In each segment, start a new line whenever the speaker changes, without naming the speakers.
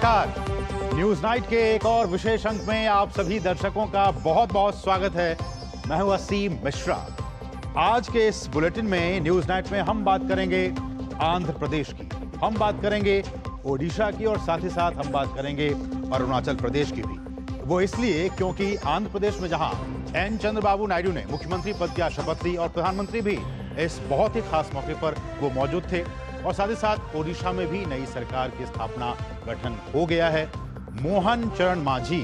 नमस्कार। News night के एक और विशेष अंक में आप सभी दर्शकों का बहुत बहुत स्वागत है। मैं हूं असीम मिश्रा। आज के इस बुलेटिन में न्यूज नाइट में हम बात करेंगे आंध्र प्रदेश की, हम बात करेंगे ओडिशा की और साथ ही साथ हम बात करेंगे अरुणाचल प्रदेश की भी। वो इसलिए क्योंकि आंध्र प्रदेश में जहां एन चंद्रबाबू नायडू ने मुख्यमंत्री पद की शपथ ली और प्रधानमंत्री भी इस बहुत ही खास मौके पर वो मौजूद थे, और साथ ही साथ ओडिशा में भी नई सरकार की स्थापना गठन हो गया है। मोहन चरण मांझी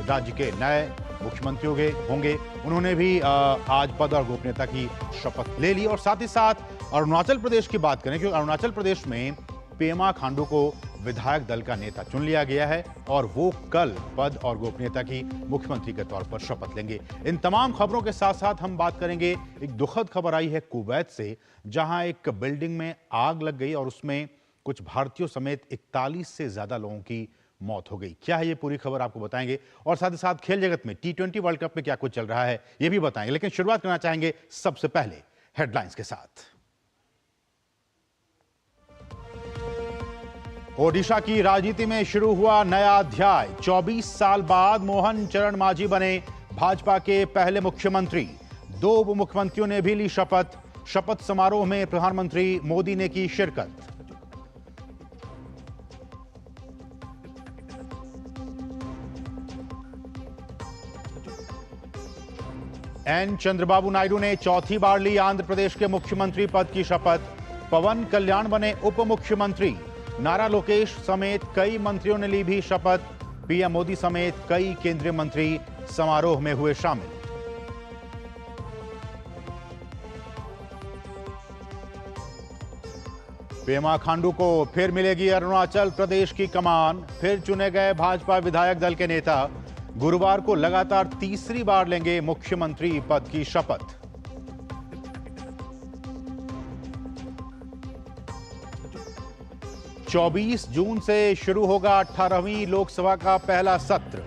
राज्य के नए मुख्यमंत्री होंगे। उन्होंने भी आज पद और गोपनीयता की शपथ ले ली। और साथ ही साथ अरुणाचल प्रदेश की बात करें, क्योंकि अरुणाचल प्रदेश में पेमा खांडू को विधायक दल का नेता चुन लिया गया है और वो कल पद और गोपनीयता की मुख्यमंत्री के तौर पर शपथ लेंगे। इन तमाम खबरों के साथ साथ हम बात करेंगे, एक दुखद खबर आई है कुवैत से, जहां एक बिल्डिंग में आग लग गई और उसमें कुछ भारतीयों समेत 41 से ज्यादा लोगों की मौत हो गई। क्या है ये पूरी खबर आपको बताएंगे, और साथ ही साथ खेल जगत में T20 वर्ल्ड कप में क्या कुछ चल रहा है ये भी बताएंगे। लेकिन शुरुआत करना चाहेंगे सबसे पहले हेडलाइंस के साथ। ओडिशा की राजनीति में शुरू हुआ नया अध्याय। 24 साल बाद मोहन चरण मांझी बने भाजपा के पहले मुख्यमंत्री। 2 उप मुख्यमंत्रियों ने भी ली शपथ। शपथ समारोह में प्रधानमंत्री मोदी ने की शिरकत। एन चंद्रबाबू नायडू ने चौथी बार ली आंध्र प्रदेश के मुख्यमंत्री पद की शपथ। पवन कल्याण बने उप मुख्यमंत्री। नारा लोकेश समेत कई मंत्रियों ने ली भी शपथ। पीएम मोदी समेत कई केंद्रीय मंत्री समारोह में हुए शामिल। पेमा खांडू को फिर मिलेगी अरुणाचल प्रदेश की कमान। फिर चुने गए भाजपा विधायक दल के नेता गुरुवार को लगातार तीसरी बार लेंगे मुख्यमंत्री पद की शपथ। चौबीस जून से शुरू होगा 18वीं लोकसभा का पहला सत्र।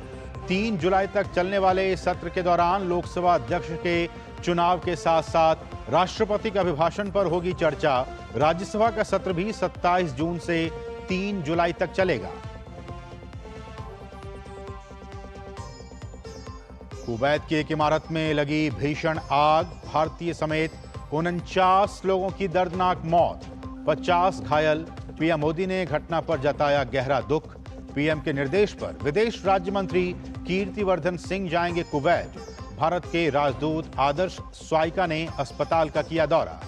3 जुलाई तक चलने वाले इस सत्र के दौरान लोकसभा अध्यक्ष के चुनाव के साथ साथ राष्ट्रपति के अभिभाषण पर होगी चर्चा। राज्यसभा का सत्र भी 27 जून से 3 जुलाई तक चलेगा। कुवैत की एक इमारत में लगी भीषण आग। भारतीय समेत 49 लोगों की दर्दनाक मौत, 50 घायल। पीएम मोदी ने घटना पर जताया गहरा दुख। पीएम के निर्देश पर विदेश राज्य मंत्री कीर्तिवर्धन सिंह जाएंगे कुवैत। भारत के राजदूत आदर्श स्वाइका ने अस्पताल का किया दौरा।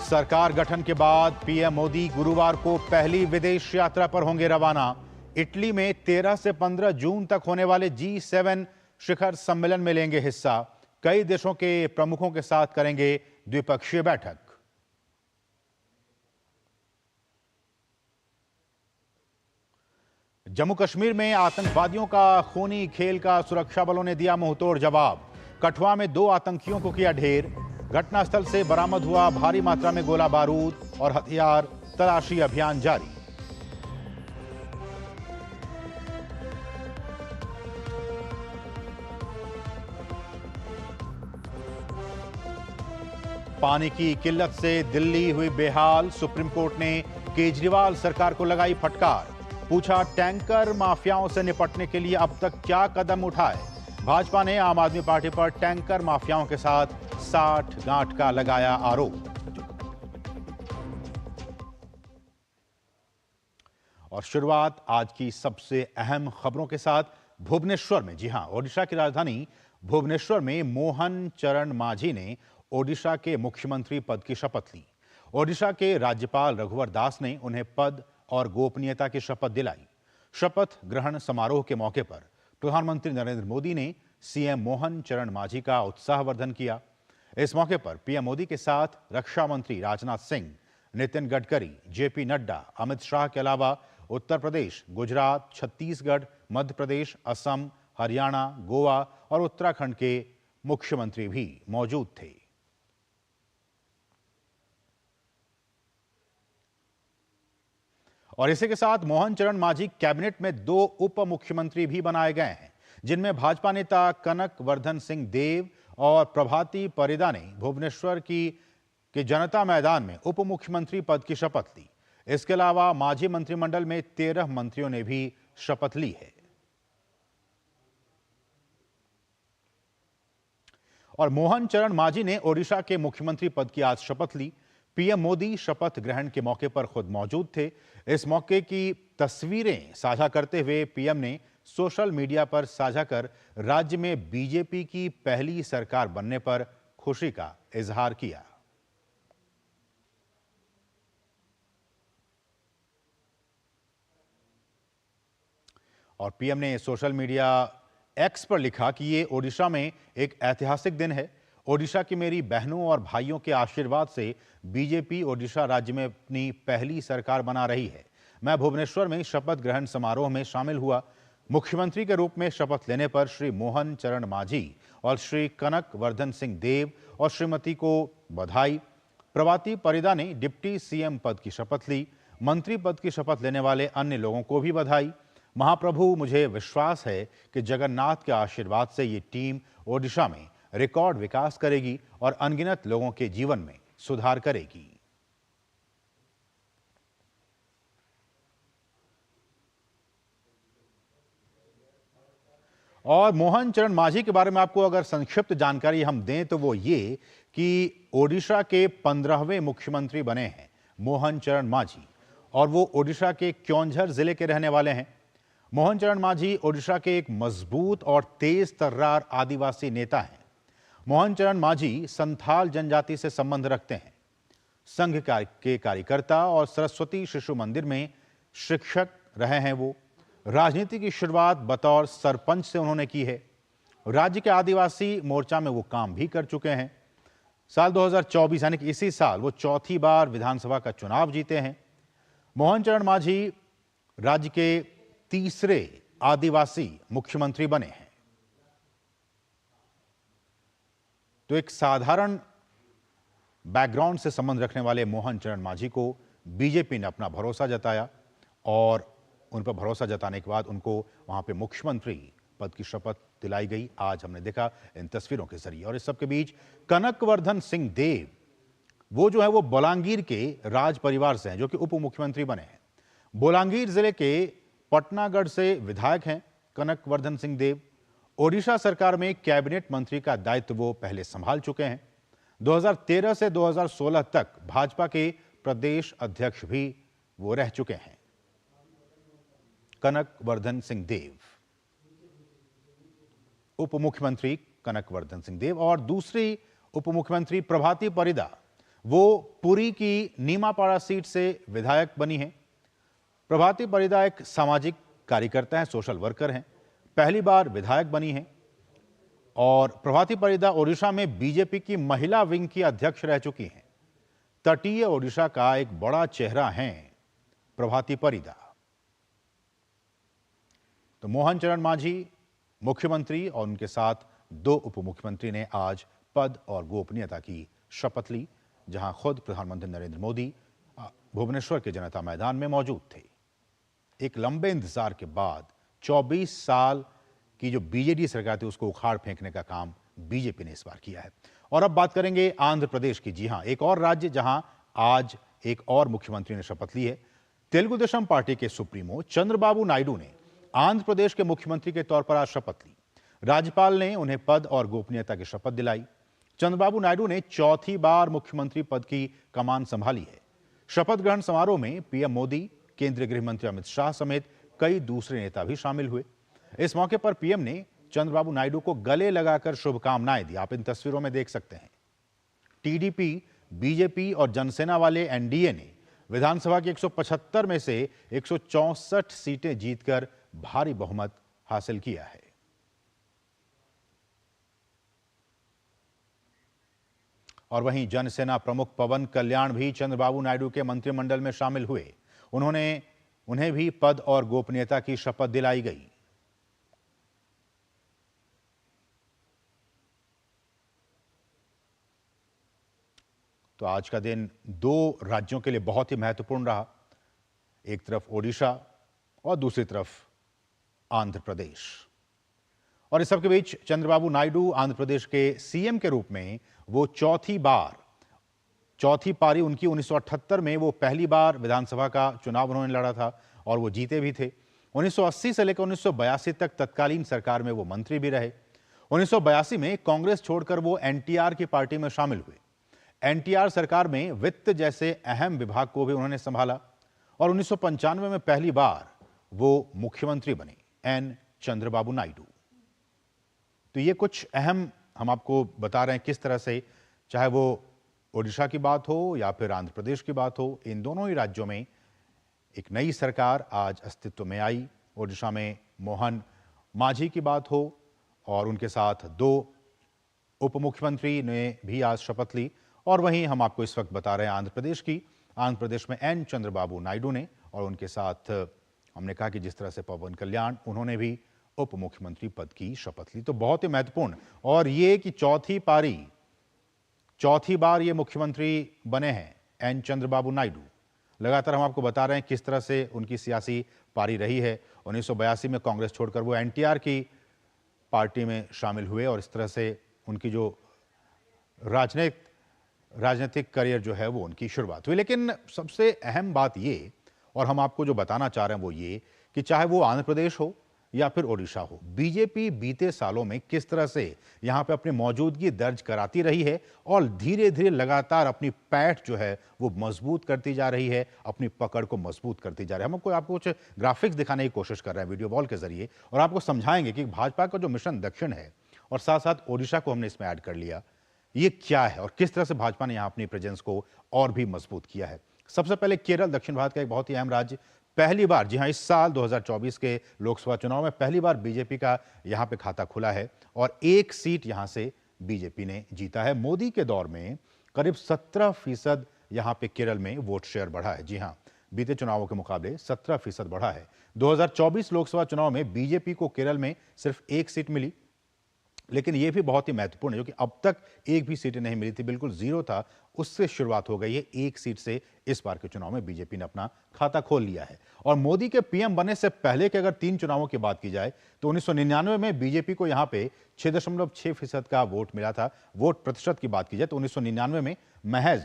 सरकार गठन के बाद पीएम मोदी गुरुवार को पहली विदेश यात्रा पर होंगे रवाना। इटली में 13 से 15 जून तक होने वाले G7 शिखर सम्मेलन में लेंगे हिस्सा। कई देशों के प्रमुखों के साथ करेंगे द्विपक्षीय बैठक। जम्मू कश्मीर में आतंकवादियों का खूनी खेल का सुरक्षा बलों ने दिया मुंहतोड़ जवाब। कठुआ में 2 आतंकियों को किया ढेर। घटनास्थल से बरामद हुआ भारी मात्रा में गोला बारूद और हथियार। तलाशी अभियान जारी। पानी की किल्लत से दिल्ली हुई बेहाल। सुप्रीम कोर्ट ने केजरीवाल सरकार को लगाई फटकार। पूछा, टैंकर माफियाओं से निपटने के लिए अब तक क्या कदम उठाए। भाजपा ने आम आदमी पार्टी पर टैंकर माफियाओं के साथ साठ-गांठ का लगाया आरोप। और शुरुआत आज की सबसे अहम खबरों के साथ भुवनेश्वर में। जी हां, ओडिशा की राजधानी भुवनेश्वर में मोहन चरण मांझी ने ओडिशा के मुख्यमंत्री पद की शपथ ली। ओडिशा के राज्यपाल रघुवर दास ने उन्हें पद और गोपनीयता की शपथ दिलाई। शपथ ग्रहण समारोह के मौके पर प्रधानमंत्री नरेंद्र मोदी ने सीएम मोहन चरण मांझी का उत्साहवर्धन किया। इस मौके पर पीएम मोदी के साथ रक्षा मंत्री राजनाथ सिंह, नितिन गडकरी, जेपी नड्डा, अमित शाह के अलावा उत्तर प्रदेश, गुजरात, छत्तीसगढ़, मध्य प्रदेश, असम, हरियाणा, गोवा और उत्तराखंड के मुख्यमंत्री भी मौजूद थे। और इसी के साथ मोहन चरण मांझी कैबिनेट में 2 उप मुख्यमंत्री भी बनाए गए हैं, जिनमें भाजपा नेता कनक वर्धन सिंह देव और प्रभाती परिदा ने भुवनेश्वर की कि जनता मैदान में उप मुख्यमंत्री पद की शपथ ली। इसके अलावा मांझी मंत्रिमंडल में 13 मंत्रियों ने भी शपथ ली है। और मोहन चरण मांझी ने ओडिशा के मुख्यमंत्री पद की आज शपथ ली। पीएम मोदी शपथ ग्रहण के मौके पर खुद मौजूद थे। इस मौके की तस्वीरें साझा करते हुए पीएम ने सोशल मीडिया पर साझा कर राज्य में बीजेपी की पहली सरकार बनने पर खुशी का इजहार किया। और पीएम ने सोशल मीडिया एक्स पर लिखा कि ये ओडिशा में एक ऐतिहासिक दिन है। ओडिशा की मेरी बहनों और भाइयों के आशीर्वाद से बीजेपी ओडिशा राज्य में अपनी पहली सरकार बना रही है। मैं भुवनेश्वर में शपथ ग्रहण समारोह में शामिल हुआ। मुख्यमंत्री के रूप में शपथ लेने पर श्री मोहन चरण मांझी और श्री कनक वर्धन सिंह देव और श्रीमती को बधाई। प्रभाती परिदा ने डिप्टी सीएम पद की शपथ ली। मंत्री पद की शपथ लेने वाले अन्य लोगों को भी बधाई। महाप्रभु, मुझे विश्वास है कि जगन्नाथ के आशीर्वाद से ये टीम ओडिशा में रिकॉर्ड विकास करेगी और अनगिनत लोगों के जीवन में सुधार करेगी। और मोहन चरण मांझी के बारे में आपको अगर संक्षिप्त जानकारी हम दें तो वो ये कि ओडिशा के 15वें मुख्यमंत्री बने हैं मोहन चरण मांझी, और वो ओडिशा के क्योंझर जिले के रहने वाले हैं। मोहन चरण मांझी ओडिशा के एक मजबूत और तेज तर्रार आदिवासी नेता हैं। मोहन चरण मांझी संथाल जनजाति से संबंध रखते हैं। संघ के कार्यकर्ता और सरस्वती शिशु मंदिर में शिक्षक रहे हैं। वो राजनीति की शुरुआत बतौर सरपंच से उन्होंने की है। राज्य के आदिवासी मोर्चा में वो काम भी कर चुके हैं। साल 2024 यानी कि इसी साल वो चौथी बार विधानसभा का चुनाव जीते हैं। मोहन चरण मांझी राज्य के तीसरे आदिवासी मुख्यमंत्री बने हैं। तो एक साधारण बैकग्राउंड से संबंध रखने वाले मोहन चरण मांझी को बीजेपी ने अपना भरोसा जताया और उन पर भरोसा जताने के बाद उनको वहां पे मुख्यमंत्री पद की शपथ दिलाई गई। आज हमने देखा इन तस्वीरों के जरिए। और इस सबके बीच कनकवर्धन सिंह देव, वो जो है वो बोलांगीर के राज परिवार से हैं, जो कि उप मुख्यमंत्री बने हैं। बोलांगीर जिले के पटनागढ़ से विधायक हैं कनकवर्धन सिंह देव। ओडिशा सरकार में कैबिनेट मंत्री का दायित्व वो पहले संभाल चुके हैं। 2013 से 2016 तक भाजपा के प्रदेश अध्यक्ष भी वो रह चुके हैं। कनकवर्धन सिंह देव, उप मुख्यमंत्री कनकवर्धन सिंह देव। और दूसरी उप मुख्यमंत्री प्रभाती परिदा, वो पुरी की नीमापाड़ा सीट से विधायक बनी हैं। प्रभाती परिदा एक सामाजिक कार्यकर्ता हैं, सोशल वर्कर हैं, पहली बार विधायक बनी हैं। और प्रभाती परिदा ओडिशा में बीजेपी की महिला विंग की अध्यक्ष रह चुकी हैं। तटीय ओडिशा का एक बड़ा चेहरा हैं प्रभाती परिदा। तो मोहन चरण मांझी मुख्यमंत्री और उनके साथ 2 उप मुख्यमंत्री ने आज पद और गोपनीयता की शपथ ली, जहां खुद प्रधानमंत्री नरेंद्र मोदी भुवनेश्वर के जनता मैदान में मौजूद थे। एक लंबे इंतजार के बाद 24 साल की जो बीजेडी सरकार थी उसको उखाड़ फेंकने का काम बीजेपी ने इस बार किया है। और अब बात करेंगे आंध्र प्रदेश की। जी हां, एक और राज्य जहां आज एक और मुख्यमंत्री ने शपथ ली है। तेलुगु देशम पार्टी के सुप्रीमो चंद्रबाबू नायडू ने आंध्र प्रदेश के मुख्यमंत्री के तौर पर आज शपथ ली। राज्यपाल ने उन्हें पद और गोपनीयता की शपथ दिलाई। चंद्रबाबू नायडू ने चौथी बार मुख्यमंत्री पद की कमान संभाली है। शपथ ग्रहण समारोह में पीएम मोदी, केंद्रीय गृह मंत्री अमित शाह समेत कई दूसरे नेता भी शामिल हुए। इस मौके पर पीएम ने चंद्रबाबू नायडू को गले लगाकर शुभकामनाएं दी। आप इन तस्वीरों में देख सकते हैं। टीडीपी, बीजेपी और जनसेना वाले एनडीए ने विधानसभा की 175 में से 164 सीटें जीतकर भारी बहुमत हासिल किया है। और वहीं जनसेना प्रमुख पवन कल्याण भी चंद्रबाबू नायडू के मंत्रिमंडल में शामिल हुए। उन्हें भी पद और गोपनीयता की शपथ दिलाई गई। तो आज का दिन 2 राज्यों के लिए बहुत ही महत्वपूर्ण रहा। एक तरफ ओडिशा और दूसरी तरफ आंध्र प्रदेश। और इस सबके बीच चंद्रबाबू नायडू आंध्र प्रदेश के सीएम के रूप में वो चौथी पारी उनकी 1978 में, वो पहली बार विधानसभा का चुनाव उन्होंने लड़ा था और वो जीते भी थे। 1980 से लेकर 1982 तक तत्कालीन सरकार में वो मंत्री भी रहे। 1982 में कांग्रेस छोड़कर वो एनटीआर की पार्टी में शामिल हुए। एनटीआर सरकार में वित्त जैसे अहम विभाग को भी उन्होंने संभाला और 1995 में पहली बार वो मुख्यमंत्री बने, एन चंद्रबाबू नायडू। तो ये कुछ अहम हम आपको बता रहे हैं किस तरह से, चाहे वो ओडिशा की बात हो या फिर आंध्र प्रदेश की बात हो, इन दोनों ही राज्यों में एक नई सरकार आज अस्तित्व में आई। ओडिशा में मोहन मांझी की बात हो और उनके साथ 2 उप मुख्यमंत्री ने भी आज शपथ ली। और वहीं हम आपको इस वक्त बता रहे हैं आंध्र प्रदेश की। आंध्र प्रदेश में एन चंद्रबाबू नायडू ने और उनके साथ हमने कहा कि जिस तरह से पवन कल्याण, उन्होंने भी उप मुख्यमंत्री पद की शपथ ली। तो बहुत ही महत्वपूर्ण, और ये कि चौथी बार ये मुख्यमंत्री बने हैं एन चंद्रबाबू नायडू। लगातार हम आपको बता रहे हैं किस तरह से उनकी सियासी पारी रही है। 1982 में कांग्रेस छोड़कर वो एनटीआर की पार्टी में शामिल हुए और इस तरह से उनकी जो राजनीतिक करियर जो है वो उनकी शुरुआत हुई। लेकिन सबसे अहम बात ये, और हम आपको जो बताना चाह रहे हैं वो ये कि चाहे वो आंध्र प्रदेश हो या फिर ओडिशा हो, बीजेपी बीते सालों में किस तरह से यहां पे अपनी मौजूदगी दर्ज कराती रही है और धीरे धीरे लगातार अपनी पैठ जो है वो मजबूत करती जा रही है, अपनी पकड़ को मजबूत करती जा रही है। हम आपको कुछ ग्राफिक्स दिखाने की कोशिश कर रहे हैं वीडियो वॉल के जरिए और आपको समझाएंगे कि भाजपा का जो मिशन दक्षिण है और साथ साथ ओडिशा को हमने इसमें ऐड कर लिया, ये क्या है और किस तरह से भाजपा ने यहां अपनी प्रेजेंस को और भी मजबूत किया है। सबसे पहले केरल, दक्षिण भारत का एक बहुत ही अहम राज्य। पहली बार, जी हां, इस साल 2024 के लोकसभा चुनाव में पहली बार बीजेपी का यहां पे खाता खुला है और 1 सीट यहां से बीजेपी ने जीता है। मोदी के दौर में करीब 17% यहां पे केरल में वोट शेयर बढ़ा है। जी हां, बीते चुनावों के मुकाबले 17% बढ़ा है। 2024 लोकसभा चुनाव में बीजेपी को केरल में सिर्फ 1 सीट मिली, लेकिन यह भी बहुत ही महत्वपूर्ण है क्योंकि अब तक एक भी सीटें नहीं मिली थी, बिल्कुल जीरो था, उससे शुरुआत हो गई है। 1 सीट से इस बार के चुनाव में बीजेपी ने अपना खाता खोल लिया है। और मोदी के पीएम बनने से पहले के अगर 3 चुनावों की बात की जाए तो 1999 में बीजेपी को यहां पे 6.6% का वोट मिला था। वोट प्रतिशत की बात की जाए तो 1999 में महज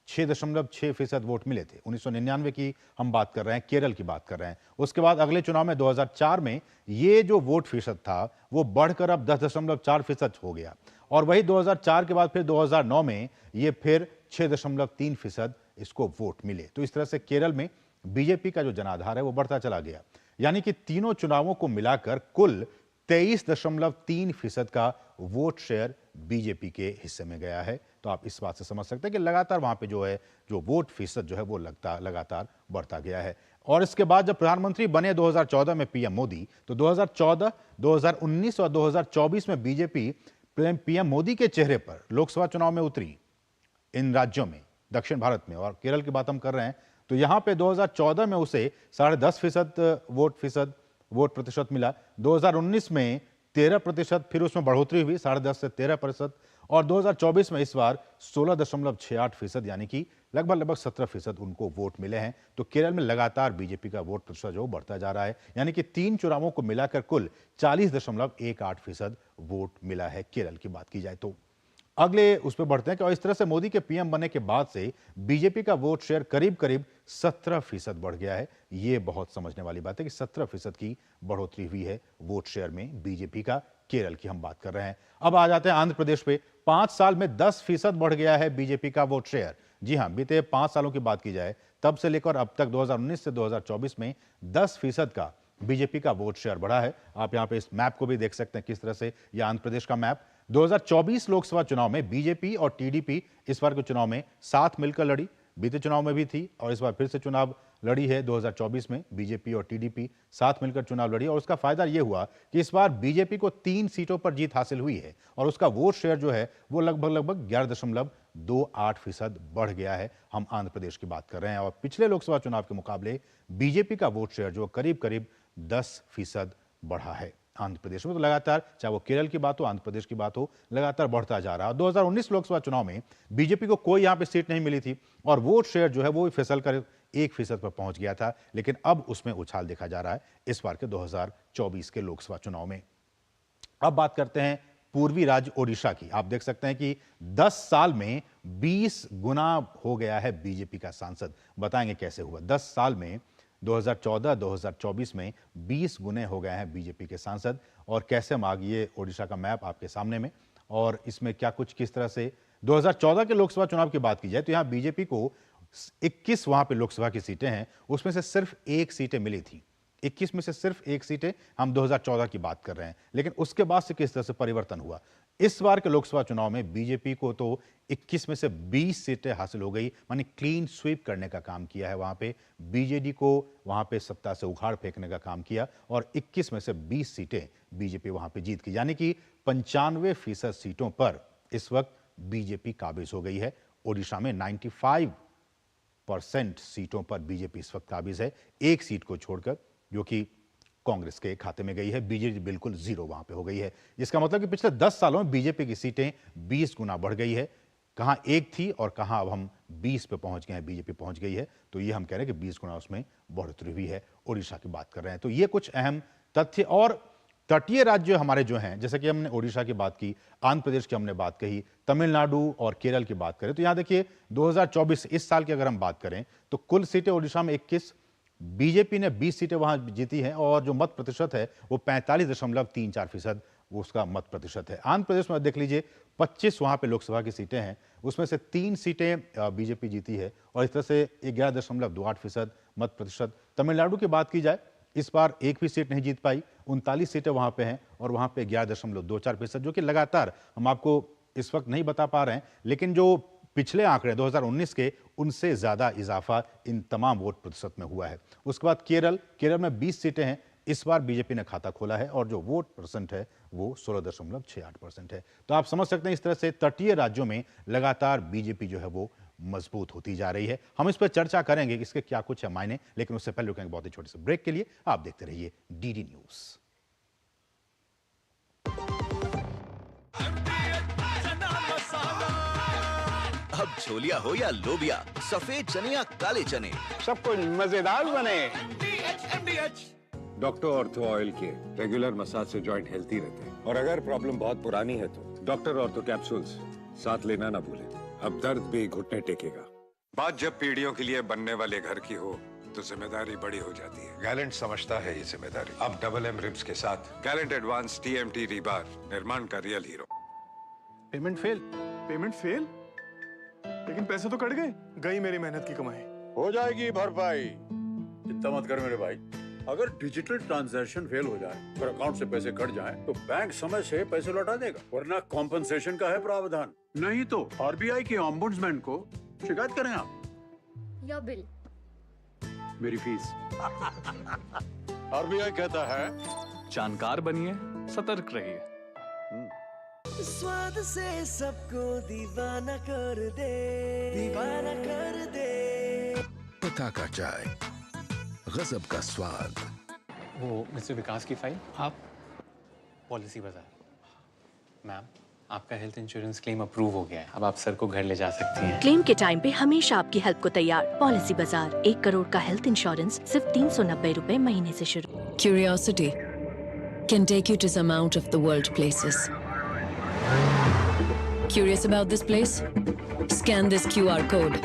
6.6% वोट मिले थे। 1999 की हम बात कर रहे हैं, केरल की बात कर रहे हैं। उसके बाद अगले चुनाव में 2004 में ये जो वोट फीसद था वो बढ़कर अब 10.4% हो गया और वही 2004 के बाद फिर 2009 में ये फिर 6.3% इसको वोट मिले। तो इस तरह से केरल में बीजेपी का जो जनाधार है वो बढ़ता चला गया, यानी कि तीनों चुनावों को मिलाकर कुल 23.3% का वोट शेयर बीजेपी के हिस्से में गया है। तो आप इस बात से समझ सकते हैं कि लगातार वहां पे जो वोट फीसद जो है वो लगातार बढ़ता गया है। और इसके बाद जब प्रधानमंत्री बने 2014 में पीएम मोदी, तो 2014, 2019 और 2024 में बीजेपी पीएम मोदी के चेहरे पर लोकसभा चुनाव में उतरी इन राज्यों में, दक्षिण भारत में। और केरल की बात हम कर रहे हैं तो यहां पे 2014 में उसे 10.5% वोट प्रतिशत मिला। 2019 में 13%, फिर उसमें बढ़ोतरी हुई 10.5 से 13%, और 2024 में इस बार 16.68%, यानी कि लगभग 17% उनको वोट मिले हैं। तो केरल में लगातार बीजेपी का वोट प्रतिशत जो बढ़ता जा रहा है, यानी कि 3 चुनावों को मिलाकर कुल 40.18% वोट मिला है केरल की बात की जाए तो। अगले उस पर बढ़ते हैं कि और इस तरह से मोदी के पीएम बनने के बाद से बीजेपी का वोट शेयर करीब 17% बढ़ गया है। यह बहुत समझने वाली बात है कि 17% की बढ़ोतरी हुई है वोट शेयर में बीजेपी का। केरल की हम बात कर रहे हैं। अब आ जाते हैं आंध्र प्रदेश पे। 5 साल में 10% बढ़ गया है बीजेपी का वोट शेयर। जी हां, बीते 5 सालों की बात की जाए तब से लेकर अब तक 2019 से 2024 में 10% का बीजेपी का वोट शेयर बढ़ा है। आप यहां पे इस मैप को भी देख सकते हैं किस तरह से, यह आंध्र प्रदेश का मैप। 2024 लोकसभा चुनाव में बीजेपी और टीडीपी इस बार के चुनाव में साथ मिलकर लड़ी। बीते चुनाव में भी थी और इस बार फिर से चुनाव लड़ी है। 2024 में बीजेपी और टीडीपी साथ मिलकर चुनाव लड़ी और उसका फायदा यह हुआ कि इस बार बीजेपी को 3 सीटों पर जीत हासिल हुई है और उसका वोट शेयर जो है वो लगभग 11.28% बढ़ गया है। हम आंध्र प्रदेश की बात कर रहे हैं और पिछले लोकसभा चुनाव के मुकाबले बीजेपी का वोट शेयर जो करीब 10% बढ़ा है आंध्र प्रदेश में। तो लगातार, चाहे वो केरल की बात हो, आंध्र प्रदेश की बात हो, लगातार बढ़ता जा रहा है। 2019 लोकसभा चुनाव में बीजेपी को कोई यहां पे सीट नहीं मिली थी और वोट शेयर जो है वो फिसल कर 1% पर पहुंच गया था, लेकिन अब उसमें उछाल देखा जा रहा है इस बार के 2024 के लोकसभा चुनाव में। अब बात करते हैं पूर्वी राज्य ओडिशा की। आप देख सकते हैं कि 10 साल में 20 गुना हो गया है बीजेपी का सांसद। बताएंगे कैसे हुआ। 10 साल में 2014-2024 में 20 गुने हो गए हैं बीजेपी के सांसद। और कैसे हम आगे ओडिशा का मैप आपके सामने में, और इसमें क्या कुछ किस तरह से 2014 के लोकसभा चुनाव की बात की जाए तो यहां बीजेपी को 21 वहां पे लोकसभा की सीटें हैं, उसमें से सिर्फ 1 सीटें मिली थी। 21 में से सिर्फ 1 सीटें, हम 2014 की बात कर रहे हैं। लेकिन उसके बाद से किस तरह से परिवर्तन हुआ। इस बार के लोकसभा चुनाव में बीजेपी को तो 21 में से 20 सीटें हासिल हो गई, मानी क्लीन स्वीप करने का काम किया है वहां पे। बीजेडी को वहां पे सत्ता से उखाड़ फेंकने का काम किया और 21 में से 20 सीटें बीजेपी वहां पे जीत गई। यानी कि 95% सीटों पर इस वक्त बीजेपी काबिज हो गई है। ओडिशा में 95% सीटों पर बीजेपी इस वक्त काबिज है, एक सीट को छोड़कर जो कि कांग्रेस के खाते में गई है। बीजेपी बिल्कुल जीरो वहां पे हो गई है। इसका मतलब कि पिछले 10 सालों में बीजेपी की सीटें 20 गुना बढ़ गई है। कहां एक थी और कहां अब हम 20 पे पहुंच गए हैं, बीजेपी पहुंच गई है। तो ये हम कह रहे हैं कि 20 गुना उसमें बढ़ोतरी हुई है। ओडिशा की बात कर रहे हैं तो ये कुछ अहम तथ्य। और तटीय राज्य हमारे जो हैं, जैसे कि हमने ओडिशा की बात की, आंध्र प्रदेश की हमने बात कही, तमिलनाडु और केरल की बात करें तो यहां देखिए 2024 इस साल की अगर हम बात करें तो कुल सीटें ओडिशा में 21, बीजेपी ने 20 सीटें वहां जीती हैं और जो मत प्रतिशत है वो 45.34% वो उसका मत प्रतिशत है। आंध्र प्रदेश में देख लीजिए 25 वहां पे लोकसभा की सीटें हैं, उसमें से 3 सीटें बीजेपी जीती है और इस तरह से 11.28% मत प्रतिशत। तमिलनाडु की बात की जाए इस बार एक भी सीट नहीं जीत पाई, 39 सीटें वहां पे हैं और वहां पे 11.24%, जो कि लगातार हम आपको इस वक्त नहीं बता पा रहे हैं, लेकिन जो पिछले आंकड़े 2019 के उनसे ज्यादा इजाफा इन तमाम वोट प्रतिशत में हुआ है। उसके बाद केरल में 20 सीटें हैं, इस बार बीजेपी ने खाता खोला है और जो वोट परसेंट है वो 16.68% है। तो आप समझ सकते हैं इस तरह से तटीय राज्यों में लगातार बीजेपी जो है वो मजबूत होती जा रही है। हम इस पर चर्चा करेंगे कि इसके क्या कुछ है मायने, लेकिन उससे पहले रुकेंगे बहुत ही छोटे से ब्रेक के लिए। आप देखते रहिए डीडी न्यूज।
अब छोलिया हो या लोबिया, सफेद चने या काले चने,
सब कुछ मजेदार बने।
डॉक्टर ऑर्थो ऑयल के रेगुलर मसाज से जॉइंट हेल्थी रहते हैं। और अगर प्रॉब्लम बहुत पुरानी है तो डॉक्टर ऑर्थो कैप्सूल्स साथ लेना ना भूलें। अब दर्द भी घुटने टेकेगा।
बात जब पीढ़ियों के लिए बनने वाले घर की हो तो जिम्मेदारी बड़ी हो जाती है। गैलेंट समझता है ये जिम्मेदारी। अब डबल एम रिब्स के साथ गैलेंट एडवांस टीएमटी रीबार, निर्माण का रियल हीरो।
Payment fail? लेकिन पैसे तो कट गए। गई मेरी मेहनत की कमाई।
हो जाएगी भरपाई, चिंता मत कर मेरे भाई। अगर डिजिटल ट्रांजैक्शन फेल हो जाए और अकाउंट से पैसे कट जाएं, तो बैंक समय से पैसे लौटा देगा, वरना कॉम्पनसेशन का है प्रावधान। नहीं तो आरबीआई के ओम्बुड्समैन को शिकायत करें आप।
या बिल,
मेरी फीस। आरबीआई कहता है
जानकार बनिए, सतर्क रहिए।
स्वाद से सबको दीवाना कर दे।
पता का चाय, गजब का स्वाद।
वो मिस्टर विकास की फाइल आप पॉलिसी बाजार। मैम, आपका हेल्थ इंश्योरेंस क्लेम अप्रूव हो गया है, अब आप सर को घर ले जा सकती हैं।
क्लेम के टाइम पे हमेशा आपकी हेल्प को तैयार। पॉलिसी बाजार, 1 करोड़ का हेल्थ इंश्योरेंस सिर्फ 390 रुपए महीने से शुरू।
Curiosity can take you to some out of the world places. Curious about this place? Scan this QR code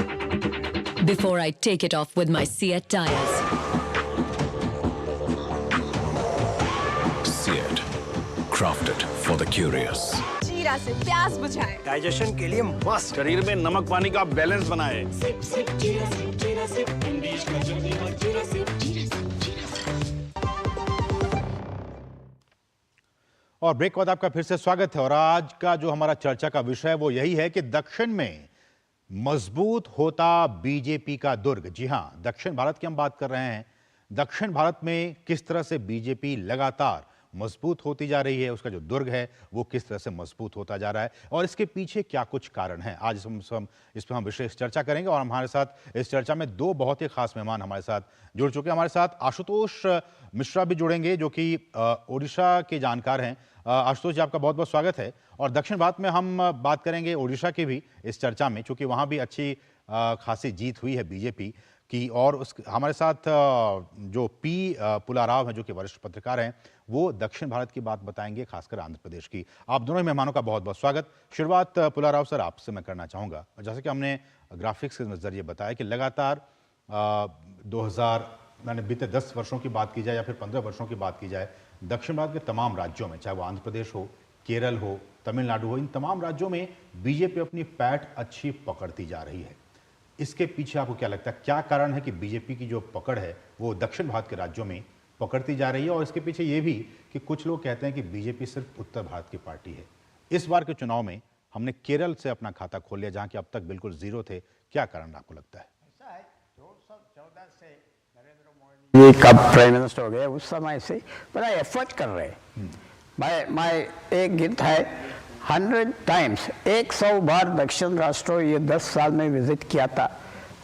before I take it off with my Seat tires.
Seat, crafted for the curious.
जीरा से प्यास बुझाए,
digestion के लिए मस्त, शरीर में नमक पानी का बैलेंस बनाए।
और ब्रेक के बाद आपका फिर से स्वागत है। और आज का जो हमारा चर्चा का विषय है वो यही है कि दक्षिण में मजबूत होता बीजेपी का दुर्ग। जी हां, दक्षिण भारत की हम बात कर रहे हैं। दक्षिण भारत में किस तरह से बीजेपी लगातार मजबूत होती जा रही है, उसका जो दुर्ग है वो किस तरह से मजबूत होता जा रहा है और इसके पीछे क्या कुछ कारण है, आज हम इस पर हम विशेष चर्चा करेंगे। और हमारे साथ इस चर्चा में 2 बहुत ही खास मेहमान हमारे साथ जुड़ चुके हैं। हमारे साथ आशुतोष मिश्रा भी जुड़ेंगे जो कि ओडिशा के जानकार हैं। आशुतोष जी, आपका बहुत बहुत स्वागत है। और दक्षिण भारत में हम बात करेंगे ओडिशा की भी इस चर्चा में, चूंकि वहां भी अच्छी खासी जीत हुई है बीजेपी की। और उस हमारे साथ जो पी पुलाराव हैं, जो कि वरिष्ठ पत्रकार हैं, वो दक्षिण भारत की बात बताएंगे, खासकर आंध्र प्रदेश की। आप दोनों ही मेहमानों का बहुत बहुत स्वागत। शुरुआत पुलाराव सर आपसे मैं करना चाहूँगा। जैसे कि हमने ग्राफिक्स के नज़रिए बताया कि लगातार 2000 मैंने बीते 10 वर्षों की बात की जाए या फिर 15 वर्षों की बात की जाए, दक्षिण भारत के तमाम राज्यों में, चाहे वो आंध्र प्रदेश हो, केरल हो, तमिलनाडु हो, इन तमाम राज्यों में बीजेपी अपनी पैठ अच्छी पकड़ती जा रही है। इसके पीछे आपको क्या लगता है, क्या कारण है कि बीजेपी की जो पकड़ है वो दक्षिण भारत के राज्यों में पकड़ती जा रही है? और इसके पीछे ये भी कि कुछ लोग कहते हैं कि बीजेपी सिर्फ उत्तर भारत की पार्टी है। इस बार के चुनाव में हमने केरल से अपना खाता खोल लिया, जहां कि अब तक बिल्कुल जीरो थे। क्या कारण आपको लगता है?
ये कब प्राइम मिनिस्टर हो गए उस समय से बड़ा एफर्ट कर रहे हैं। मैं एक गिनत है 100 टाइम्स 100 बार दक्षिण राष्ट्रों ये 10 साल में विजिट किया था।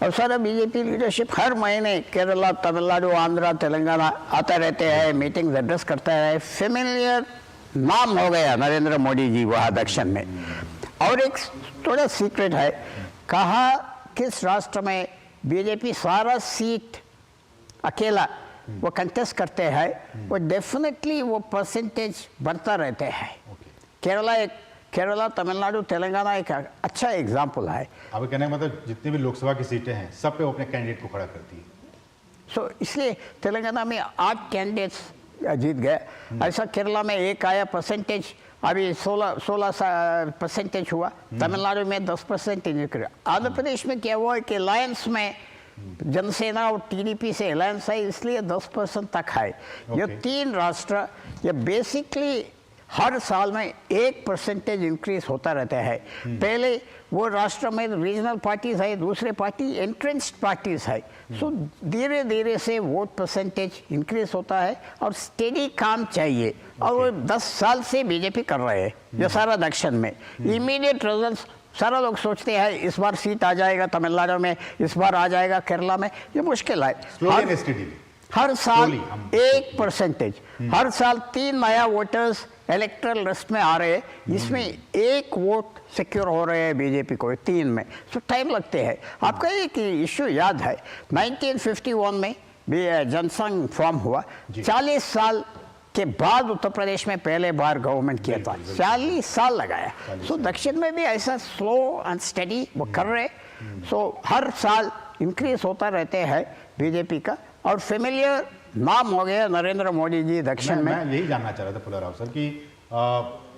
और सारा बीजेपी लीडरशिप हर महीने केरला, तमिलनाडु, आंध्रा, तेलंगाना आते रहते हैं, मीटिंग्स एड्रेस करता है। फेमिलियर नाम हो गया नरेंद्र मोदी जी वहाँ दक्षिण में। और एक थोड़ा सीक्रेट है, कहा किस राष्ट्र में बीजेपी सारा सीट अकेला वो कंटेस्ट करते हैं, वो डेफिनेटली वो परसेंटेज बढ़ता रहते हैं। केरला, तमिलनाडु, तेलंगाना एक अच्छा एग्जाम्पल है।
अब कहने का मतलब जितनी भी लोकसभा की सीटें हैं सब पे वो अपने कैंडिडेट को खड़ा करती है।
सो इसलिए तेलंगाना में 8 कैंडिडेट्स जीत गए। ऐसा केरला में एक आया परसेंटेज, अभी 16 परसेंटेज हुआ। तमिलनाडु में 10%। आंध्र प्रदेश में क्या हुआ कि अलायंस में जनसेना और टीडीपी से अलायंस है, इसलिए 10% तक है। ये 3 राष्ट्र ये बेसिकली हर साल में 1% इंक्रीज होता रहता है। पहले वो राष्ट्र में रीजनल पार्टीज है, दूसरे पार्टी एंट्रेंस्ड पार्टीज है। सो धीरे धीरे से वोट परसेंटेज इंक्रीज होता है और स्टेडी काम चाहिए। और वो 10 साल से बीजेपी कर रहे हैं ये सारा दक्षिण में। इमीडिएट रिजल्ट्स सारा लोग सोचते हैं इस बार सीट आ जाएगा तमिलनाडु में, इस बार आ जाएगा केरला में, ये मुश्किल है। हर साल 1%, हर साल 3 नया वोटर्स इलेक्टरल लिस्ट में आ रहे हैं, इसमें 1 वोट सिक्योर हो रहे हैं बीजेपी को 3 में। तो टाइम लगते हैं। आपका एक इश्यू याद है 1951 में भी जनसंघ फॉर्म हुआ। 40 साल के बाद उत्तर प्रदेश में पहले बार गवर्नमेंट किया था। 40 साल लगाया। सो दक्षिण में भी ऐसा स्लो एंड स्टडी वो कर रहे। सो हर साल इंक्रीज होता रहते हैं बीजेपी का। और फेमिलियर नाम हो गया नरेंद्र मोदी जी दक्षिण में।
मैं यही जानना चाह रहा था पुलाराव सर कि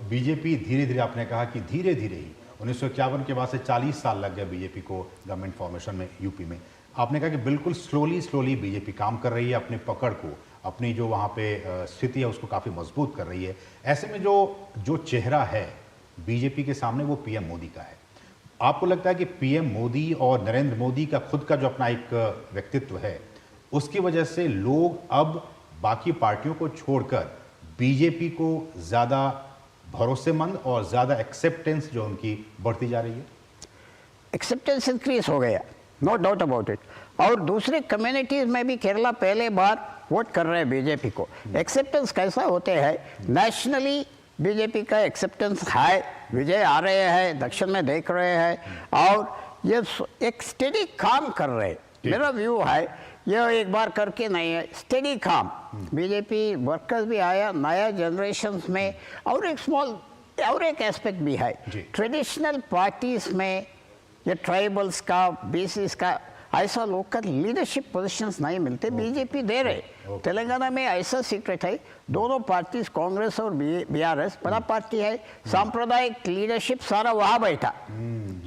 बीजेपी धीरे धीरे, आपने कहा कि धीरे धीरे ही 1951 के बाद से 40 साल लग गया बीजेपी को गवर्नमेंट फॉर्मेशन में यूपी में। आपने कहा कि बिल्कुल स्लोली बीजेपी काम कर रही है, अपनी पकड़ को, अपनी जो वहाँ पे स्थिति है उसको काफ़ी मजबूत कर रही है। ऐसे में जो चेहरा है बीजेपी के सामने वो पीएम मोदी का है। आपको लगता है कि पीएम मोदी और नरेंद्र मोदी का खुद का जो अपना एक व्यक्तित्व है, उसकी वजह से लोग अब बाकी पार्टियों को छोड़कर बीजेपी को ज़्यादा भरोसेमंद और ज़्यादा एक्सेप्टेंस जो उनकी बढ़ती जा रही है?
एक्सेप्टेंस इंक्रीज हो गया, नो डाउट अबाउट इट। और दूसरे कम्युनिटीज में भी केरला पहले बार वोट कर रहे हैं बीजेपी को। एक्सेप्टेंस कैसा होते हैं, नेशनली बीजेपी का एक्सेप्टेंस है, विजय आ रहे हैं, दक्षिण में देख रहे हैं और ये एक स्टेडी काम कर रहे हैं। मेरा व्यू है ये एक बार करके नहीं है, स्टेडी काम। बीजेपी वर्कर्स भी आया नया जनरेशन में। और एक एस्पेक्ट भी है, ट्रेडिशनल पार्टीज में ये ट्राइबल्स का, बीसीस का ऐसा लोकल लीडरशिप पोजीशंस नहीं मिलते, बीजेपी दे रहे। तेलंगाना में ऐसा सीक्रेट है, दोनों पार्टीज कांग्रेस और बीआरएस बड़ा पार्टी है, सांप्रदायिक लीडरशिप सारा वहाँ बैठा।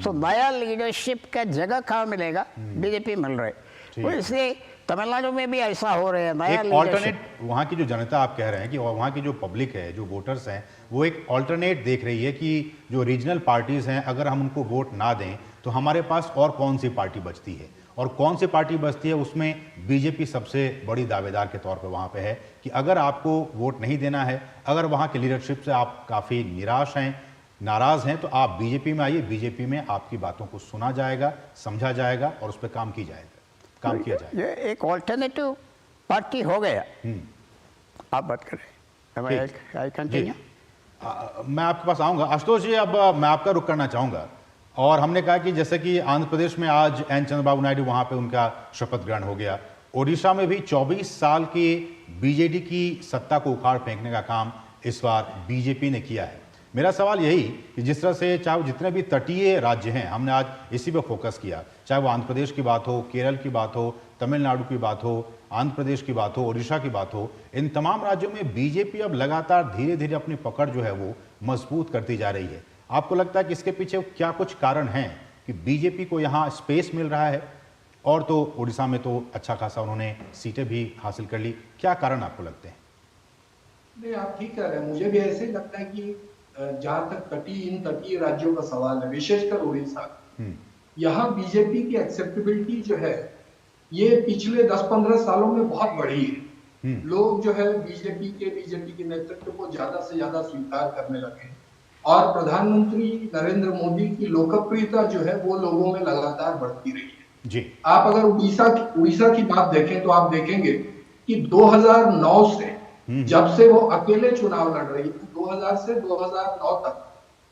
सो नया लीडरशिप का जगह कहाँ मिलेगा, बीजेपी मिल रहे। तो इसलिए तमिलनाडु में भी ऐसा हो रहा है, नया
ऑल्टरनेट। वहाँ की जो जनता आप कह रहे हैं कि वहाँ की जो पब्लिक है, जो वोटर्स हैं, वो एक ऑल्टरनेट देख रही है कि जो रीजनल पार्टीज हैं अगर हम उनको वोट ना दें तो हमारे पास और कौन सी पार्टी बचती है, और कौन सी पार्टी बचती है उसमें बीजेपी सबसे बड़ी दावेदार के तौर पे वहाँ पे है कि अगर आपको वोट नहीं देना है, अगर वहाँ की लीडरशिप से आप काफ़ी निराश हैं, नाराज़ हैं, तो आप बीजेपी में आइए। बीजेपी में आपकी बातों को सुना जाएगा, समझा जाएगा और उस पर काम किया जाएगा।
ये एक ऑल्टरनेटिव पार्टी हो गया। आप बात करें,
मैं आपके पास आऊँगा। आशुतोष जी, अब मैं आपका रुख करना चाहूँगा। और हमने कहा कि जैसे कि आंध्र प्रदेश में आज एन चंद्रबाबू नायडू वहां पे उनका शपथ ग्रहण हो गया, ओडिशा में भी 24 साल की बीजेडी की सत्ता को उखाड़ फेंकने का काम इस बार बीजेपी ने किया है। मेरा सवाल यही कि जिस तरह से चाहे वो जितने भी तटीय राज्य हैं, हमने आज इसी पे फोकस किया, चाहे वो आंध्र प्रदेश की बात हो, केरल की बात हो, तमिलनाडु की बात हो, आंध्र प्रदेश की बात हो, ओडिशा की बात हो, इन तमाम राज्यों में बीजेपी अब लगातार धीरे धीरे अपनी पकड़ जो है वो मजबूत करती जा रही है। आपको लगता है कि इसके पीछे क्या कुछ कारण हैं कि बीजेपी को यहाँ स्पेस मिल रहा है? और तो ओडिशा में तो अच्छा खासा उन्होंने सीटें भी हासिल कर ली, क्या कारण आपको लगते हैं?
नहीं, आप ठीक कह रहे हैं। मुझे भी ऐसे ही लगता है कि जहां तक इन तटीय राज्यों का सवाल है, विशेषकर उड़ीसा, यहाँ बीजेपी की एक्सेप्टेबिलिटी जो है ये पिछले 10-15 सालों में बहुत बढ़ी है। लोग जो है बीजेपी के नेतृत्व को ज्यादा से ज्यादा स्वीकार करने लगे हैं और प्रधानमंत्री नरेंद्र मोदी की लोकप्रियता जो है वो लोगों में लगातार बढ़ती रही है।
जी।
आप अगर उड़ीसा की बात देखें तो आप देखेंगे कि 2009 से जब से वो अकेले चुनाव लड़ रही थी, 2000 से 2009 तक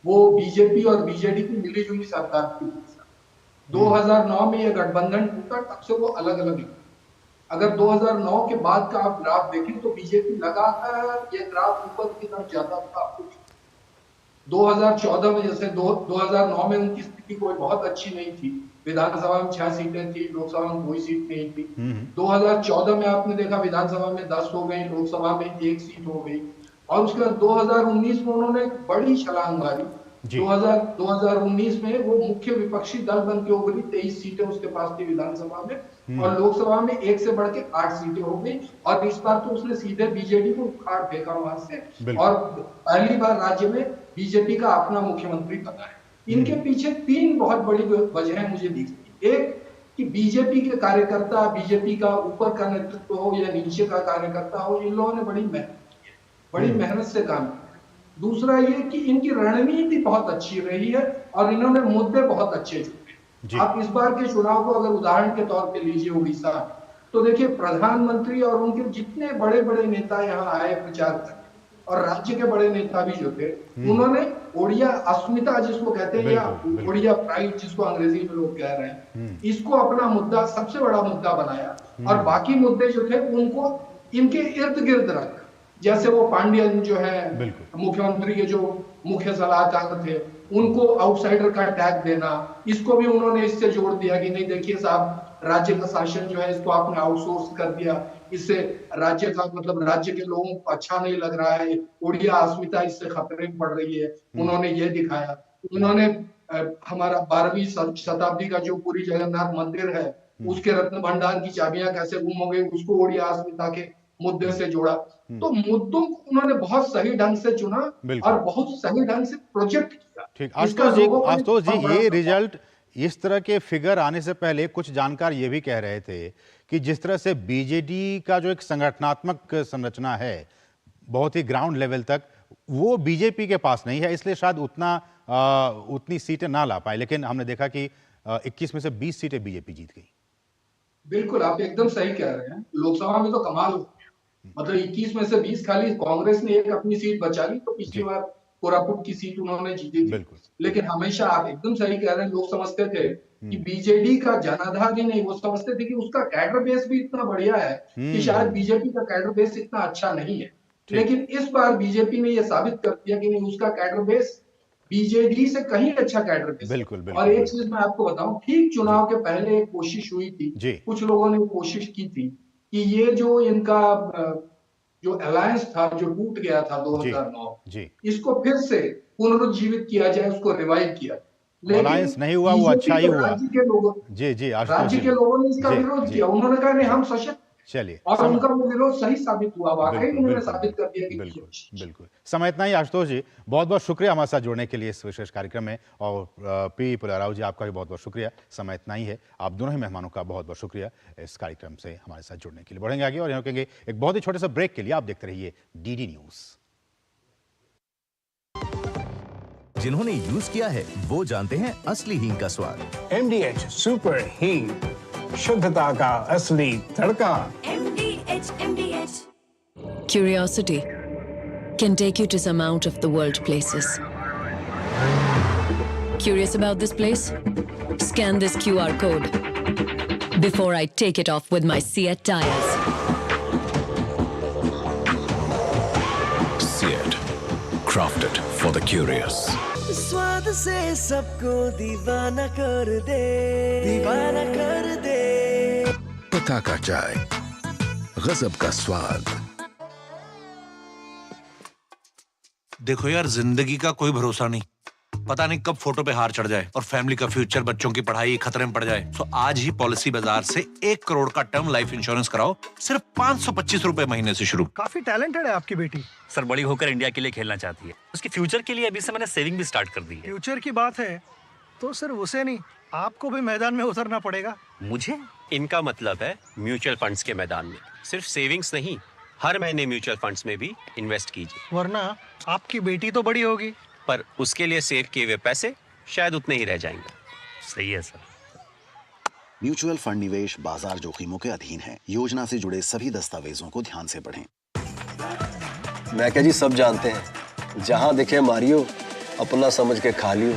वो बीजेपी और बीजेडी की मिलीजुली सरकार थी। 2009 में ये गठबंधन टूटा, तब से वो अलग अलग। अगर 2009 के बाद का आप ग्राफ देखें तो बीजेपी लगातार ये ग्राफ ऊपर की तरफ जाता था। 2014 में जैसे 2009 में उनकी स्थिति कोई बहुत अच्छी नहीं थी, विधानसभा में 6 सीटें थी, लोकसभा में कोई सीट नहीं थी। 2014 में आपने देखा विधानसभा में 10 हो गई, लोकसभा में 1 सीट हो गई और उसके बाद 2019 में उन्होंने बड़ी छलांग मारी। 2019 में वो मुख्य विपक्षी दल बन के उभरी, 23 सीटें उसके पास थी विधानसभा में और लोकसभा में 1 से बढ़ के 8 सीटें हो गई और इस बार तो उसने सीधे बीजेडी को उखाड़ फेंका वहां से और पहली बार राज्य में बीजेपी का अपना मुख्यमंत्री बना है। इनके पीछे 3 बहुत बड़ी वजह मुझे दिखती। एक कि बीजेपी के कार्यकर्ता, बीजेपी का ऊपर का नेतृत्व हो या नीचे का कार्यकर्ता हो, इन लोगों ने बड़ी मेहनत की है, बड़ी मेहनत से काम किया। दूसरा ये कि इनकी रणनीति बहुत अच्छी रही है और इन्होंने मुद्दे बहुत अच्छे चुने। आप इस बार के चुनाव को अगर उदाहरण के तौर पे लीजिए उड़ीसा, तो देखिए प्रधानमंत्री और उनके जितने बड़े बड़े नेता यहाँ आए प्रचार करने और राज्य के बड़े नेता भी जो थे, उन्होंने ओडिया अस्मिता जिसको कहते हैं या ओडिया प्राइड जिसको अंग्रेजी में लोग कह रहे हैं, इसको अपना मुद्दा, सबसे बड़ा मुद्दा बनाया और बाकी मुद्दे जो थे उनको इनके इर्द गिर्द रखा। जैसे वो पांड्यन जो है मुख्यमंत्री के जो मुख्य सलाहकार थे, उनको आउटसाइडर का टैग देना, इसको भी उन्होंने इससे जोड़ दिया कि नहीं देखिए साहब, राज्य का शासन जो है इसको आपने आउटसोर्स कर दिया, इससे राज्य का मतलब राज्य के लोगों को अच्छा नहीं लग रहा है, ओडिया अस्मिता इससे खतरे में पड़ रही है। उन्होंने ये दिखाया। उन्होंने हमारा 12वीं शताब्दी का जो पुरी जगन्नाथ मंदिर है उसके रत्न भंडार की चाबियां कैसे गुम हो गई, उसको ओडिया अस्मिता के मुद्दे से जोड़ा। तो मुद्दों को उन्होंने बहुत सही ढंग से चुना और बहुत सही ढंग से प्रोजेक्ट किया।
ठीक, आशुतोष जी ये रिजल्ट, इस तरह के फिगर आने से पहले कुछ जानकार ये भी कह रहे थे कि जिस तरह से बीजेडी का जो एक संगठनात्मक संरचना है बहुत ही ग्राउंड लेवल तक, वो बीजेपी के पास नहीं है, इसलिए शायद उतनी सीटें ना ला पाए। लेकिन हमने देखा कि 21 में से 20 सीटें बीजेपी जीत गई।
बिल्कुल, आप एकदम सही कह रहे हैं। लोकसभा में तो कमाल हो गया, मतलब 21 में से 20 खाली कांग्रेस ने एक अपनी सीट बचा ली, तो पिछली बार कोरापुट की सीट उन्होंने जीती थी। लेकिन हमेशा आप एकदम सही कह रहे हैं, लोग समझते थे कि बीजेडी का जनाधार ही नहीं, वो समझते थे कि उसका कैडर बेस भी इतना बढ़िया है कि शायद बीजेपी का कैडर बेस इतना अच्छा नहीं है। लेकिन इस बार बीजेपी ने यह साबित कर दिया कि नहीं, उसका कैडर बेस बीजेडी से कहीं अच्छा कैडर बेस।
बिल्कुल।
और एक चीज मैं आपको बताऊं, ठीक चुनाव के पहले एक कोशिश हुई थी, कुछ लोगों ने कोशिश की थी कि ये जो इनका जो अलायंस था जो टूट गया था 2009, इसको फिर से पुनरुज्जीवित किया जाए, उसको रिवाइव किया।
अलायंस नहीं हुआ, वो अच्छा ही हुआ।
राज्य के लोगों ने इसका विरोध किया। उन्होंने कहा नहीं, हम सशक्त,
चलिए,
और उनका वो विरोध सही साबित हुआ। वाकई उन्होंने साबित कर दिया कि
बिल्कुल। समय इतना ही आशुतोष जी, बहुत बहुत शुक्रिया हमारे साथ जुड़ने के लिए इस विशेष कार्यक्रम में। और पी पुलाराव जी, आपका भी बहुत बहुत शुक्रिया। समय इतना ही है, आप दोनों ही मेहमानों का बहुत बहुत शुक्रिया इस कार्यक्रम से हमारे साथ जुड़ने के लिए। बढ़ेंगे आगे और यहाँ रुकेंगे एक बहुत ही छोटे सा ब्रेक के लिए। आप देखते रहिए डीडी न्यूज।
जिन्होंने यूज किया है वो जानते हैं असली हींग का स्वाद।
MDH सुपर हींग, शुद्धता का असली तड़का।
MDH. Curiosity can take you to some out of the world places. Curious about this place? Scan this QR code before I take it off with my Seat tires.
Seat, crafted for the curious.
स्वाद से सबको दीवाना कर दे, दीवाना कर दे।
पता का चाय, गजब का स्वाद।
देखो यार, जिंदगी का कोई भरोसा नहीं, पता नहीं कब फोटो पे हार चढ़ जाए और फैमिली का फ्यूचर, बच्चों की पढ़ाई खतरे में पड़ जाए। तो आज ही पॉलिसी बाजार से 1 करोड़ का टर्म लाइफ इंश्योरेंस कराओ, सिर्फ 525 रुपए महीने से शुरू।
काफी टैलेंटेड है आपकी बेटी।
सर, बड़ी होकर इंडिया के लिए खेलना चाहती है। उसके फ्यूचर के लिए अभी से मैंने सेविंग भी स्टार्ट कर दी है।
फ्यूचर की बात है तो सिर्फ उसे नहीं, आपको भी मैदान में उतरना पड़ेगा।
मुझे?
इनका मतलब है म्यूचुअल फंड्स के मैदान में। सिर्फ सेविंग्स नहीं, हर महीने म्यूचुअल फंड्स में भी इन्वेस्ट कीजिए।
वरना आपकी बेटी तो बड़ी होगी,
पर उसके लिए सेव किए हुए पैसे शायद उतने ही रह जाएंगे।
सही है सर।
म्यूचुअल फंड निवेश बाजार जोखिमों के अधीन है। योजना से जुड़े सभी दस्तावेजों को ध्यान से पढ़ें।
मैं क्या जी, सब जानते हैं, जहां दिखे मारियो, अपना समझ के खा लियो।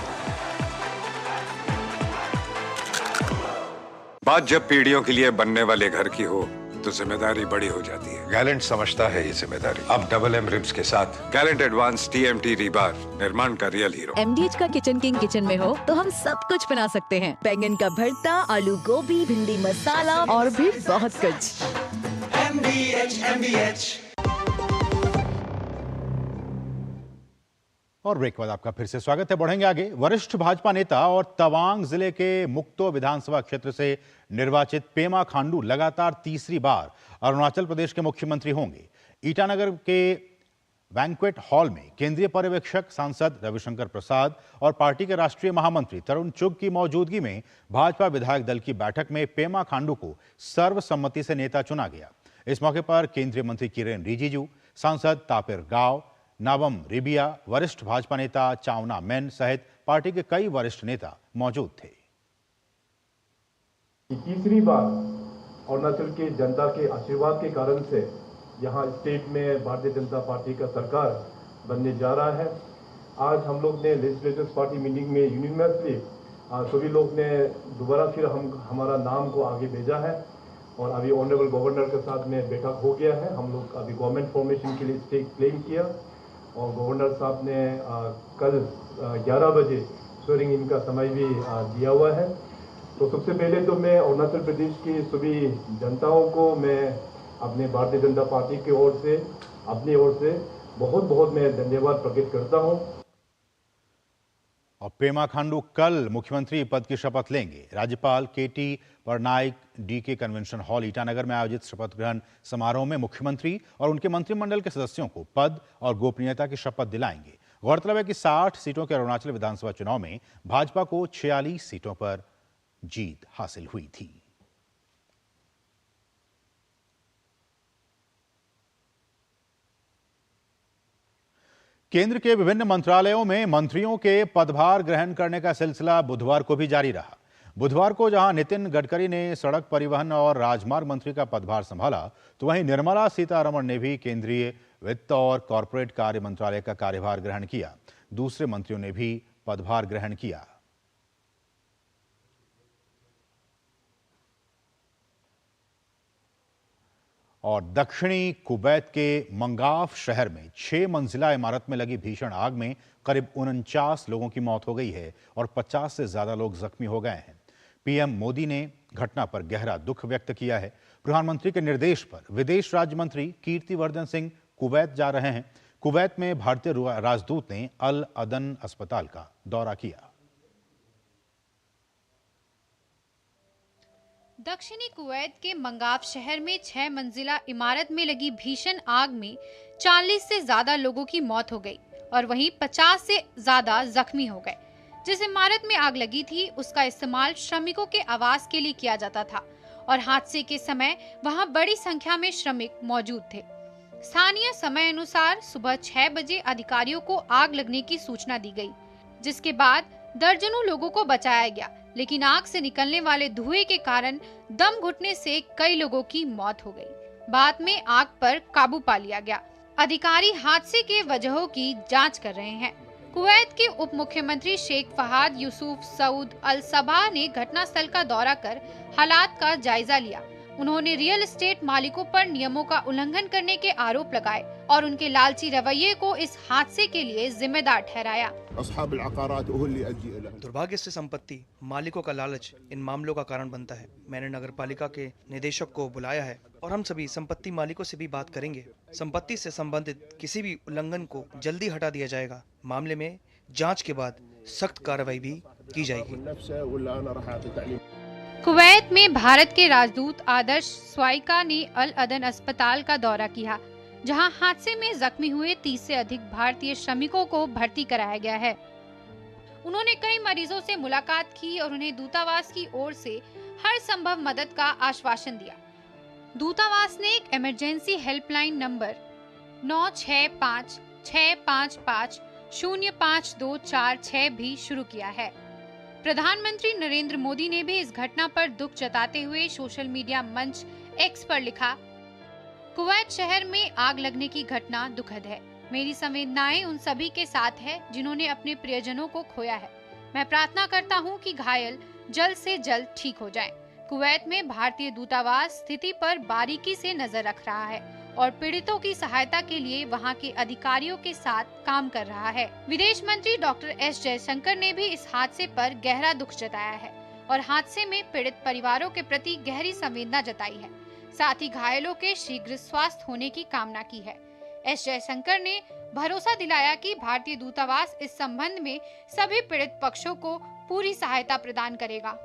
बात जब पीढ़ियों के लिए बनने वाले घर की हो तो जिम्मेदारी बड़ी हो जाती है। गैलेंट समझता है ये जिम्मेदारी। अब डबल एम रिब्स के साथ गैलेंट एडवांस TMT रीबार, निर्माण का रियल हीरो।
MDH का किचन किंग किचन में हो तो हम सब कुछ बना सकते हैं। बैंगन का भरता, आलू गोभी, भिंडी मसाला और भी बहुत कुछ।
MDH।
और ब्रेक के बाद आपका फिर से स्वागत है। बढ़ेंगे आगे। वरिष्ठ भाजपा नेता और तवांग जिले के मुक्तो विधानसभा क्षेत्र से निर्वाचित पेमा खांडू लगातार तीसरी बार अरुणाचल प्रदेश के मुख्यमंत्री होंगे। ईटानगर के बैंक्वेट हॉल में केंद्रीय पर्यवेक्षक सांसद रविशंकर प्रसाद और पार्टी के राष्ट्रीय महामंत्री तरुण चुग की मौजूदगी में भाजपा विधायक दल की बैठक में पेमा खांडू को सर्वसम्मति से नेता चुना गया। इस मौके पर केंद्रीय मंत्री किरेन रिजिजू, सांसद तापिर गाव, नाबम रिबिया, वरिष्ठ भाजपा नेता चावना मैन सहित पार्टी के कई वरिष्ठ नेता मौजूद थे।
तीसरी बार अरुणाचल के जनता के आशीर्वाद के कारण से यहाँ स्टेट में भारतीय जनता पार्टी का सरकार बनने जा रहा है। आज हम लोग ने लेजिस्लेटिव पार्टी मीटिंग में यूनिवर्सली सभी लोग ने दोबारा फिर हमारा नाम को आगे भेजा है और अभी ऑनरेबल गवर्नर के साथ में बैठक हो गया है। हम लोग अभी गवर्नमेंट फॉर्मेशन के लिए स्टेक क्लेम किया और गवर्नर साहब ने कल 11 बजे स्वेरिंग इन का समय भी दिया हुआ है। तो सबसे पहले तो मैं अरुणाचल प्रदेश की सभी जनताओं को मैं अपने भारतीय जनता पार्टी की ओर से, अपनी ओर से बहुत बहुत मैं धन्यवाद प्रकट करता हूं।
और पेमा खांडू कल मुख्यमंत्री पद की शपथ लेंगे। राज्यपाल KT Patnaik DK convention hall Itanagar में आयोजित शपथ ग्रहण समारोह में मुख्यमंत्री और उनके मंत्रिमंडल के सदस्यों को पद और गोपनीयता की शपथ दिलाएंगे। गौरतलब है कि 60 सीटों के अरुणाचल विधानसभा चुनाव में भाजपा को 46 सीटों पर जीत हासिल हुई थी। केंद्र के विभिन्न मंत्रालयों में मंत्रियों के पदभार ग्रहण करने का सिलसिला बुधवार को भी जारी रहा। बुधवार को जहां नितिन गडकरी ने सड़क परिवहन और राजमार्ग मंत्री का पदभार संभाला, तो वहीं निर्मला सीतारमण ने भी केंद्रीय वित्त और कॉरपोरेट कार्य मंत्रालय का कार्यभार ग्रहण किया। दूसरे मंत्रियों ने भी पदभार ग्रहण किया। और दक्षिणी कुवैत के मंगाफ शहर में 6 मंजिला इमारत में लगी भीषण आग में करीब 49 लोगों की मौत हो गई है और 50 से ज्यादा लोग जख्मी हो गए हैं। पीएम मोदी ने घटना पर गहरा दुख व्यक्त किया है। प्रधानमंत्री के निर्देश पर विदेश राज्य मंत्री कीर्तिवर्धन सिंह कुवैत जा रहे हैं। कुवैत में भारतीय राजदूत ने अल अदन अस्पताल का दौरा किया।
दक्षिणी कुवैत के मंगाफ शहर में 6 मंजिला इमारत में लगी भीषण आग में 40 से ज्यादा लोगों की मौत हो गई और वहीं 50 से ज्यादा जख्मी हो गए। जिस इमारत में आग लगी थी उसका इस्तेमाल श्रमिकों के आवास के लिए किया जाता था और हादसे के समय वहां बड़ी संख्या में श्रमिक मौजूद थे। स्थानीय समय अनुसार सुबह 6 बजे अधिकारियों को आग लगने की सूचना दी गई, जिसके बाद दर्जनों लोगों को बचाया गया, लेकिन आग से निकलने वाले धुएं के कारण दम घुटने से कई लोगों की मौत हो गई। बाद में आग पर काबू पा लिया गया। अधिकारी हादसे के वजहों की जांच कर रहे हैं। कुवैत के उप मुख्यमंत्री शेख फहाद यूसुफ सऊद अल सबा ने घटनास्थल का दौरा कर हालात का जायजा लिया। उन्होंने रियल एस्टेट मालिकों पर नियमों का उल्लंघन करने के आरोप लगाए और उनके लालची रवैये को इस हादसे के लिए जिम्मेदार ठहराया।
दुर्भाग्य से संपत्ति मालिकों का लालच इन मामलों का कारण बनता है। मैंने नगर पालिका के निदेशक को बुलाया है और हम सभी संपत्ति मालिकों से भी बात करेंगे। संपत्ति से संबंधित किसी भी उल्लंघन को जल्दी हटा दिया जाएगा। मामले में जांच के बाद सख्त कार्रवाई भी की जाएगी।
कुवैत में भारत के राजदूत आदर्श स्वाइका ने अल अदन अस्पताल का दौरा किया, जहां हादसे में जख्मी हुए 30 से अधिक भारतीय श्रमिकों को भर्ती कराया गया है। उन्होंने कई मरीजों से मुलाकात की और उन्हें दूतावास की ओर से हर संभव मदद का आश्वासन दिया। दूतावास ने एक इमरजेंसी हेल्पलाइन नंबर 965655052446 भी शुरू किया है। प्रधानमंत्री नरेंद्र मोदी ने भी इस घटना पर दुख जताते हुए सोशल मीडिया मंच एक्स पर लिखा, कुवैत शहर में आग लगने की घटना दुखद है। मेरी संवेदनाएं उन सभी के साथ है जिन्होंने अपने प्रियजनों को खोया है। मैं प्रार्थना करता हूं कि घायल जल्द से जल्द ठीक हो जाएं। कुवैत में भारतीय दूतावास स्थिति पर बारीकी से नजर रख रहा है और पीड़ितों की सहायता के लिए वहां के अधिकारियों के साथ काम कर रहा है। विदेश मंत्री डॉक्टर एस जयशंकर ने भी इस हादसे पर गहरा दुख जताया है और हादसे में पीड़ित परिवारों के प्रति गहरी संवेदना जताई है। साथ ही घायलों के शीघ्र स्वास्थ्य होने की कामना की है। एस जयशंकर ने भरोसा दिलाया कि भारतीय दूतावास इस संबंध में सभी पीड़ित पक्षों को पूरी सहायता प्रदान करेगा।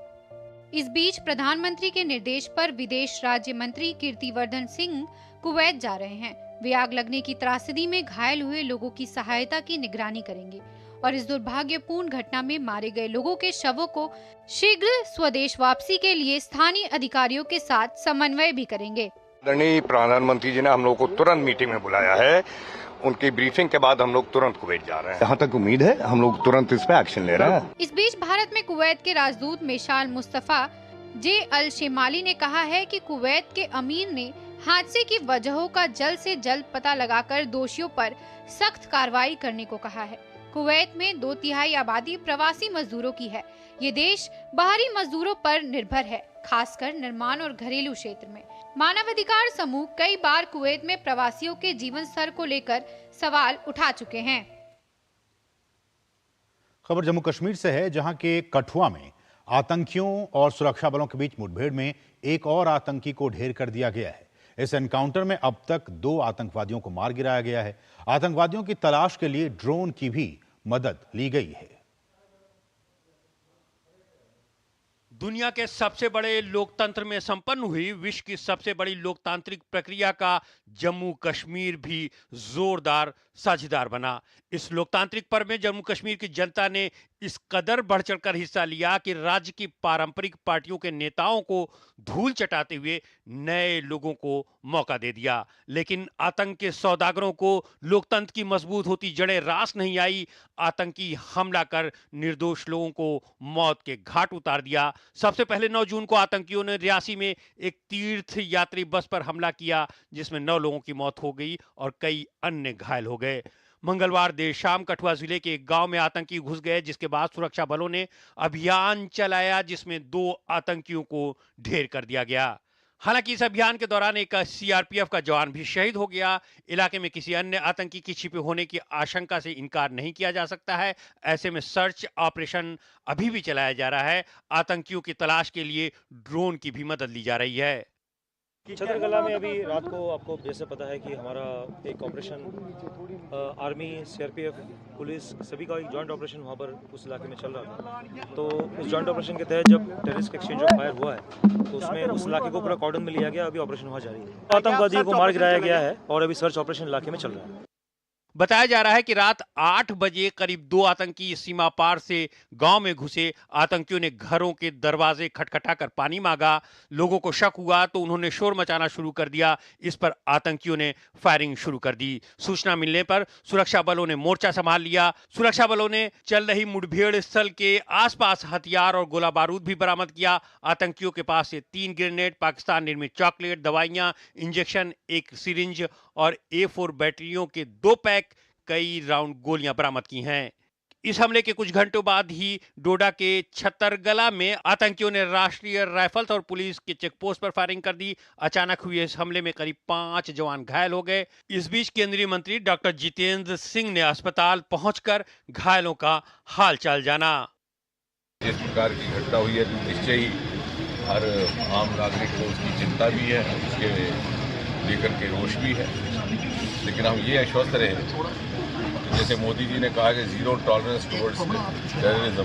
इस बीच प्रधानमंत्री के निर्देश पर विदेश राज्य मंत्री कीर्तिवर्धन सिंह कुवैत जा रहे हैं। वे आग लगने की त्रासदी में घायल हुए लोगों की सहायता की निगरानी करेंगे और इस दुर्भाग्यपूर्ण घटना में मारे गए लोगों के शवों को शीघ्र स्वदेश वापसी के लिए स्थानीय अधिकारियों के साथ समन्वय भी करेंगे।
आदरणीय प्रधानमंत्री जी ने हम लोग को तुरंत मीटिंग में बुलाया है। उनकी ब्रीफिंग के बाद हम लोग तुरंत कुवैत जा रहे हैं। जहाँ तक उम्मीद है हम लोग तुरंत इस पे एक्शन ले रहे हैं।
इस बीच भारत में कुवैत के राजदूत मेशाल मुस्तफा जे अल शेमाली ने कहा है कि कुवैत के अमीर ने हादसे की वजहों का जल्द से जल्द पता लगाकर दोषियों पर सख्त कार्रवाई करने को कहा है। कुवैत में 2/3 आबादी प्रवासी मजदूरों की है। ये देश बाहरी मजदूरों पर निर्भर है, खासकर निर्माण और घरेलू क्षेत्र में। मानवाधिकार समूह कई बार कुवैत में प्रवासियों के जीवन स्तर को लेकर सवाल उठा चुके हैं।
खबर जम्मू कश्मीर से है, जहां के कठुआ में आतंकियों और सुरक्षा बलों के बीच मुठभेड़ में एक और आतंकी को ढेर कर दिया गया है। इस एनकाउंटर में अब तक 2 आतंकवादियों को मार गिराया गया है। आतंकवादियों की तलाश के लिए ड्रोन की भी मदद ली गई है।
दुनिया के सबसे बड़े लोकतंत्र में संपन्न हुई विश्व की सबसे बड़ी लोकतांत्रिक प्रक्रिया का जम्मू कश्मीर भी जोरदार साझेदार बना। इस लोकतांत्रिक पर्व में जम्मू कश्मीर की जनता ने इस कदर बढ़ चढ़कर हिस्सा लिया कि राज्य की पारंपरिक पार्टियों के नेताओं को धूल चटाते हुए नए लोगों को मौका दे दिया। लेकिन आतंक के सौदागरों को लोकतंत्र की मजबूत होती जड़ें रास नहीं आई। आतंकी हमला कर निर्दोष लोगों को मौत के घाट उतार दिया। सबसे पहले 9 जून को आतंकियों ने रियासी में एक तीर्थ यात्री बस पर हमला किया, जिसमें 9 लोगों की मौत हो गई और कई अन्य घायल हो गए। मंगलवार देर शाम कठुआ जिले के एक गांव में आतंकी घुस गए, जिसके बाद सुरक्षा बलों ने अभियान चलाया, जिसमें 2 आतंकियों को ढेर कर दिया गया। हालांकि इस अभियान के दौरान एक सीआरपीएफ का जवान भी शहीद हो गया। इलाके में किसी अन्य आतंकी की छिपे होने की आशंका से इनकार नहीं किया जा सकता है। ऐसे में सर्च ऑपरेशन अभी भी चलाया जा रहा है। आतंकियों की तलाश के लिए ड्रोन की भी मदद ली जा रही है।
छतरकला में अभी रात को आपको जैसे पता है कि हमारा एक ऑपरेशन आर्मी, सीआरपीएफ, पुलिस सभी का एक जॉइंट ऑपरेशन वहाँ पर उस इलाके में चल रहा था। तो उस जॉइंट ऑपरेशन के तहत जब टेररिस्ट एक्सचेंज ऑफ फायर हुआ है तो उसमें उस इलाके को पूरा कॉर्डन में लिया गया। अभी ऑपरेशन वहाँ जारी है। आतंकवादियों को मार गिराया गया है और अभी सर्च ऑपरेशन इलाके में चल रहा है।
बताया जा रहा है कि रात 8 बजे करीब 2 आतंकी सीमा पार से गांव में घुसे। आतंकियों ने घरों के दरवाजे खटखटाकर पानी मांगा। लोगों को शक हुआ तो उन्होंने शोर मचाना शुरू कर दिया। इस पर आतंकियों ने फायरिंग शुरू कर दी। सूचना मिलने पर सुरक्षा बलों ने मोर्चा संभाल लिया। सुरक्षा बलों ने चल रही मुठभेड़ स्थल के आसपास हथियार और गोला बारूद भी बरामद किया। आतंकियों के पास से 3 ग्रेनेड, पाकिस्तान निर्मित चॉकलेट, दवाइयां, इंजेक्शन, एक सिरिंज और A4 बैटरियों के 2 पैक, कई राउंड गोलियां बरामद की हैं। इस हमले के कुछ घंटों बाद ही डोडा के छतरगला में आतंकियों ने राष्ट्रीय राइफल्स और पुलिस के चेकपोस्ट पर फायरिंग कर दी। अचानक हुए इस हमले में करीब 5 जवान घायल हो गए। इस बीच केंद्रीय मंत्री डॉक्टर जितेंद्र सिंह ने अस्पताल पहुंचकर घायलों का हालचाल जाना।
जिस प्रकार की घटना हुई है तो निश्चय ही हर आम नागरिक को उसकी चिंता भी है, उसके लेकर के रोष भी है, लेकिन हम ये आश्वस्त रहे जैसे मोदी जी ने कहा कि जीरो टॉलरेंस टुवर्ड्स टेररिज्म,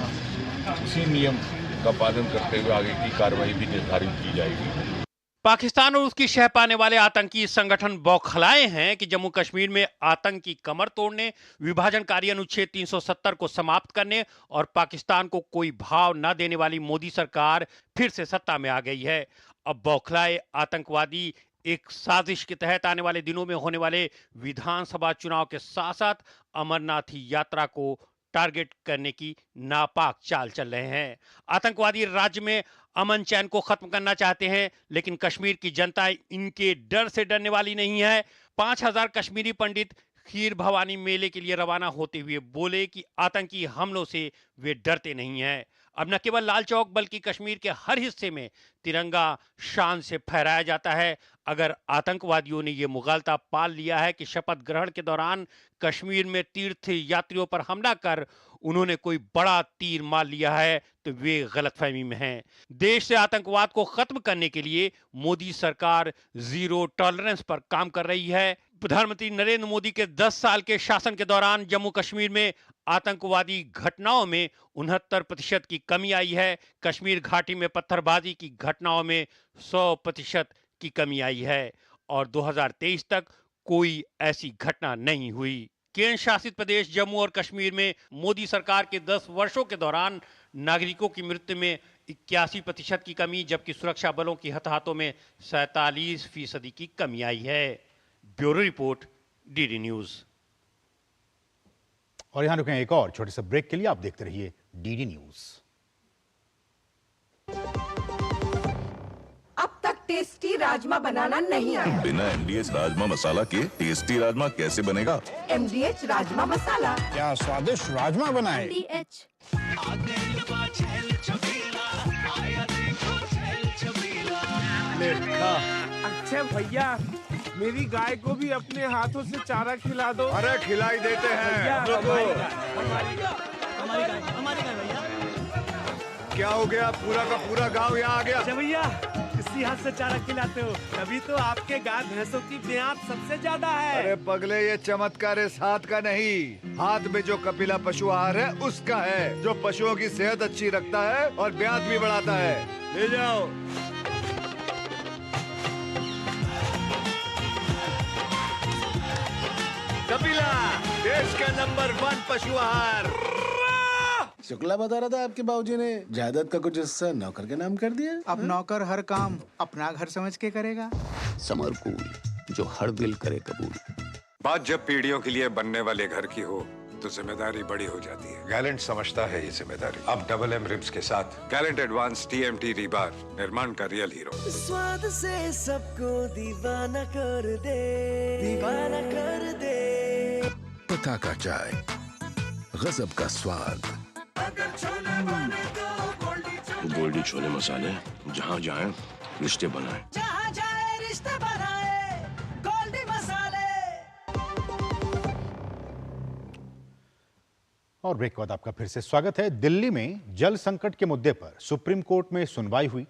उसी नियम का पालन करते हुए आगे की कार्रवाई भी निर्धारित की जाएगी।
पाकिस्तान और उसकी शह पाने वाले आतंकी संगठन बौखलाए हैं कि जम्मू कश्मीर में आतंक की कमर तोड़ने, विभाजनकारी अनुच्छेद 370 को समाप्त करने और पाकिस्तान को कोई भाव न देने वाली मोदी सरकार फिर से सत्ता में आ गई है। अब बौखलाए आतंकवादी एक साजिश के तहत आने वाले दिनों में होने वाले विधानसभा चुनाव के साथ साथ अमरनाथ यात्रा को टारगेट करने की नापाक चाल चल रहे हैं। आतंकवादी राज्य में अमन चैन को खत्म करना चाहते हैं, लेकिन कश्मीर की जनता इनके डर से डरने वाली नहीं है। 5000 कश्मीरी पंडित खीर भवानी मेले के लिए रवाना होते हुए बोले कि आतंकी हमलों से वे डरते नहीं हैं। अब न केवल लाल चौक बल्कि कश्मीर के हर हिस्से में तिरंगा शान से फहराया जाता है। अगर आतंकवादियों ने यह मुगालता पाल लिया है कि शपथ ग्रहण के दौरान कश्मीर में तीर्थ यात्रियों पर हमला कर उन्होंने कोई बड़ा तीर मार लिया है तो वे गलतफहमी में हैं। देश से आतंकवाद को खत्म करने के लिए मोदी सरकार जीरो टॉलरेंस पर काम कर रही है। प्रधानमंत्री नरेंद्र मोदी के 10 साल के शासन के दौरान जम्मू कश्मीर में आतंकवादी घटनाओं में 69% की कमी आई है। कश्मीर घाटी में पत्थरबाजी की घटनाओं में 100% की कमी आई है और 2023 तक कोई ऐसी घटना नहीं हुई। केंद्र शासित प्रदेश जम्मू और कश्मीर में मोदी सरकार के 10 वर्षों के दौरान नागरिकों की मृत्यु में 81% की कमी, जबकि सुरक्षा बलों की हताहतों में 47% की कमी आई है। Bureau report, DD news.
और यहां रुकें एक और छोटे से ब्रेक के लिए। आप देखते रहिए डीडी न्यूज।
अब तक टेस्टी राजमा बनाना नहीं आया।
बिना MDH राजमा मसाला के टेस्टी राजमा कैसे बनेगा?
MDH राजमा मसाला।
क्या स्वादिष्ट राजमा बनाए।
MDH।
अच्छा भैया, मेरी गाय को भी अपने हाथों से चारा खिला दो।
अरे खिलाई देते हैं।
हमारी गाय भैया।
क्या हो गया? पूरा का पूरा गांव यहाँ आ गया।
अच्छा भैया, इसी हाथ से चारा खिलाते हो, तभी तो आपके गाय भैंसों की ब्याज सबसे ज्यादा है।
अरे पगले, ये चमत्कार इस हाथ का नहीं, हाथ में जो कपिला पशु आहार है उसका है, जो पशुओं की सेहत अच्छी रखता है और ब्याज भी बढ़ाता है। ले जाओ। कपिला, देश का नंबर 1 पशु आहार।
शुक्ला बता रहा था आपके बाबूजी ने जायदाद का कुछ हिस्सा नौकर के नाम कर दिया।
अब नौकर हर काम अपना घर समझ के करेगा।
समरकूल, जो हर दिल करे कबूल।
बात जब पीढ़ियों के लिए बनने वाले घर की हो तो जिम्मेदारी बड़ी हो जाती है। गैलेंट समझता है ये जिम्मेदारी। अब डबल M रिब्स के साथ गैलेंट एडवांस TMT रीबार, निर्माण का रियल हीरो।
स्वाद से सबको दीवाना कर दे, दीवाना कर दे।
पता का चाय, गजब का स्वाद।
गोल्डी छोले मसाले, जहाँ जाए रिश्ते बनाए।
जहाँ जाए रिश्ते बनाए, गोल्डी मसाले।
और ब्रेक के बाद आपका फिर से स्वागत है। दिल्ली में जल संकट के मुद्दे पर सुप्रीम कोर्ट में सुनवाई हुई।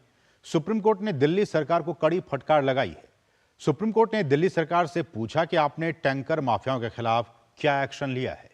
सुप्रीम कोर्ट ने दिल्ली सरकार को कड़ी फटकार लगाई है। सुप्रीम कोर्ट ने दिल्ली सरकार से पूछा कि आपने टैंकर माफियाओं के खिलाफ क्या एक्शन लिया है।